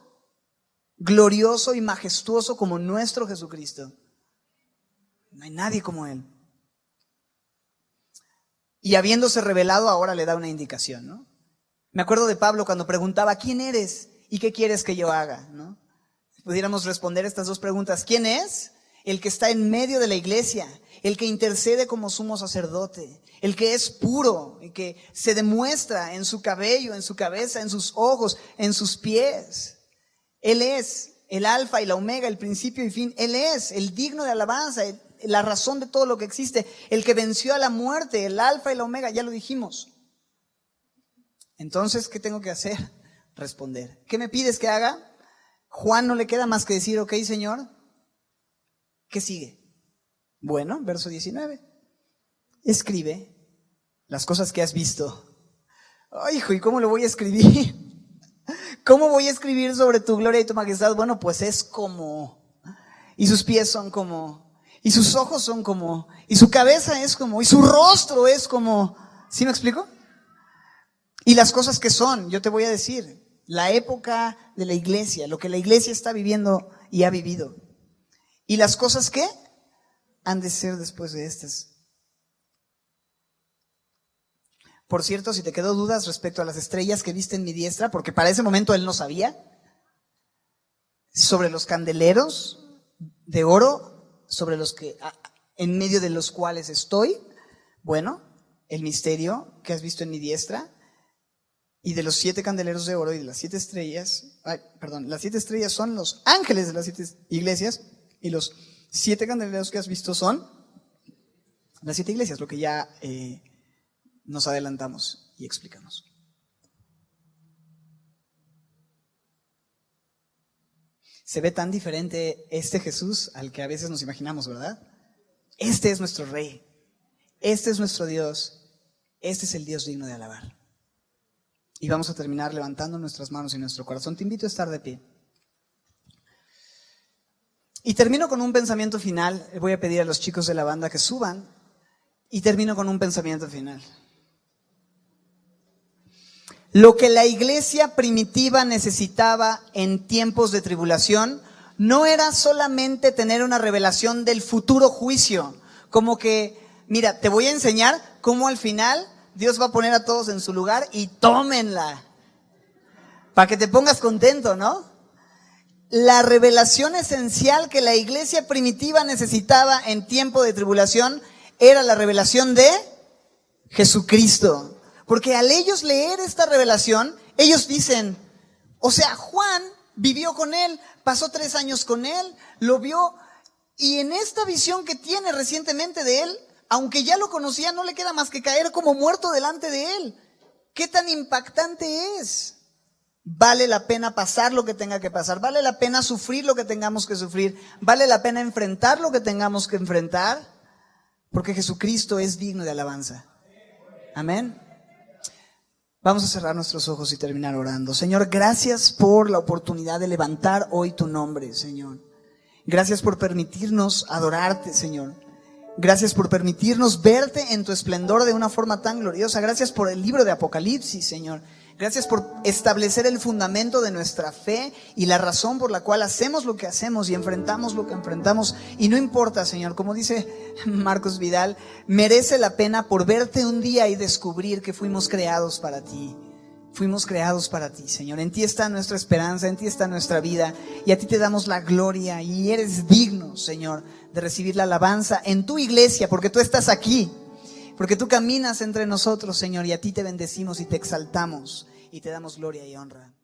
glorioso y majestuoso como nuestro Jesucristo. No hay nadie como Él. Y habiéndose revelado, ahora le da una indicación, ¿no? Me acuerdo de Pablo cuando preguntaba, ¿quién eres y qué quieres que yo haga? ¿No? Si pudiéramos responder estas dos preguntas, ¿quién es? El que está en medio de la iglesia, el que intercede como sumo sacerdote, el que es puro, el que se demuestra en su cabello, en su cabeza, en sus ojos, en sus pies. Él es el alfa y la omega, el principio y fin. Él es el digno de alabanza, la razón de todo lo que existe, el que venció a la muerte, el alfa y la omega, ya lo dijimos. Entonces, ¿qué tengo que hacer? Responder. ¿Qué me pides que haga? Juan no le queda más que decir, ok, Señor, ¿qué sigue? Bueno, verso 19. Escribe las cosas que has visto. Ay, hijo, ¿y cómo lo voy a escribir? ¿Cómo voy a escribir sobre tu gloria y tu majestad? Bueno, pues es como, y sus pies son como, y sus ojos son como, y su cabeza es como, y su rostro es como. ¿Sí me explico? Y las cosas que son, yo te voy a decir, la época de la iglesia, lo que la iglesia está viviendo y ha vivido. Y las cosas que han de ser después de estas. Por cierto, si te quedó dudas respecto a las estrellas que viste en mi diestra, porque para ese momento él no sabía, sobre los candeleros de oro, sobre los que, en medio de los cuales estoy, bueno, el misterio que has visto en mi diestra, y de los 7 candeleros de oro y de las 7 estrellas, las 7 estrellas son los ángeles de las 7 iglesias, y los 7 candeleros que has visto son las 7 iglesias, lo que ya nos adelantamos. y explícanos. Se ve tan diferente este Jesús al que a veces nos imaginamos, ¿verdad? Este es nuestro Rey, este es nuestro Dios, este es el Dios digno de alabar. Y vamos a terminar levantando nuestras manos y nuestro corazón. Te invito a estar de pie. Y termino con un pensamiento final. Voy a pedir a los chicos de la banda que suban. Y termino con un pensamiento final. Lo que la iglesia primitiva necesitaba en tiempos de tribulación no era solamente tener una revelación del futuro juicio, como que, mira, te voy a enseñar cómo al final Dios va a poner a todos en su lugar y tómenla, para que te pongas contento, ¿no? La revelación esencial que la iglesia primitiva necesitaba en tiempo de tribulación era la revelación de Jesucristo. Porque al ellos leer esta revelación, ellos dicen, o sea, Juan vivió con él, pasó 3 años con él, lo vio, y en esta visión que tiene recientemente de él, aunque ya lo conocía, no le queda más que caer como muerto delante de él. ¿Qué tan impactante es? Vale la pena pasar lo que tenga que pasar, vale la pena sufrir lo que tengamos que sufrir, vale la pena enfrentar lo que tengamos que enfrentar, porque Jesucristo es digno de alabanza. Amén. Vamos a cerrar nuestros ojos y terminar orando. Señor, gracias por la oportunidad de levantar hoy tu nombre, Señor. Gracias por permitirnos adorarte, Señor. Gracias por permitirnos verte en tu esplendor de una forma tan gloriosa. Gracias por el libro de Apocalipsis, Señor. Gracias por establecer el fundamento de nuestra fe y la razón por la cual hacemos lo que hacemos y enfrentamos lo que enfrentamos. Y no importa, Señor, como dice Marcos Vidal, merece la pena por verte un día y descubrir que fuimos creados para ti. Fuimos creados para ti, Señor. En ti está nuestra esperanza, en ti está nuestra vida. Y a ti te damos la gloria y eres digno, Señor, de recibir la alabanza en tu iglesia, porque tú estás aquí. Porque tú caminas entre nosotros, Señor, y a ti te bendecimos y te exaltamos y te damos gloria y honra.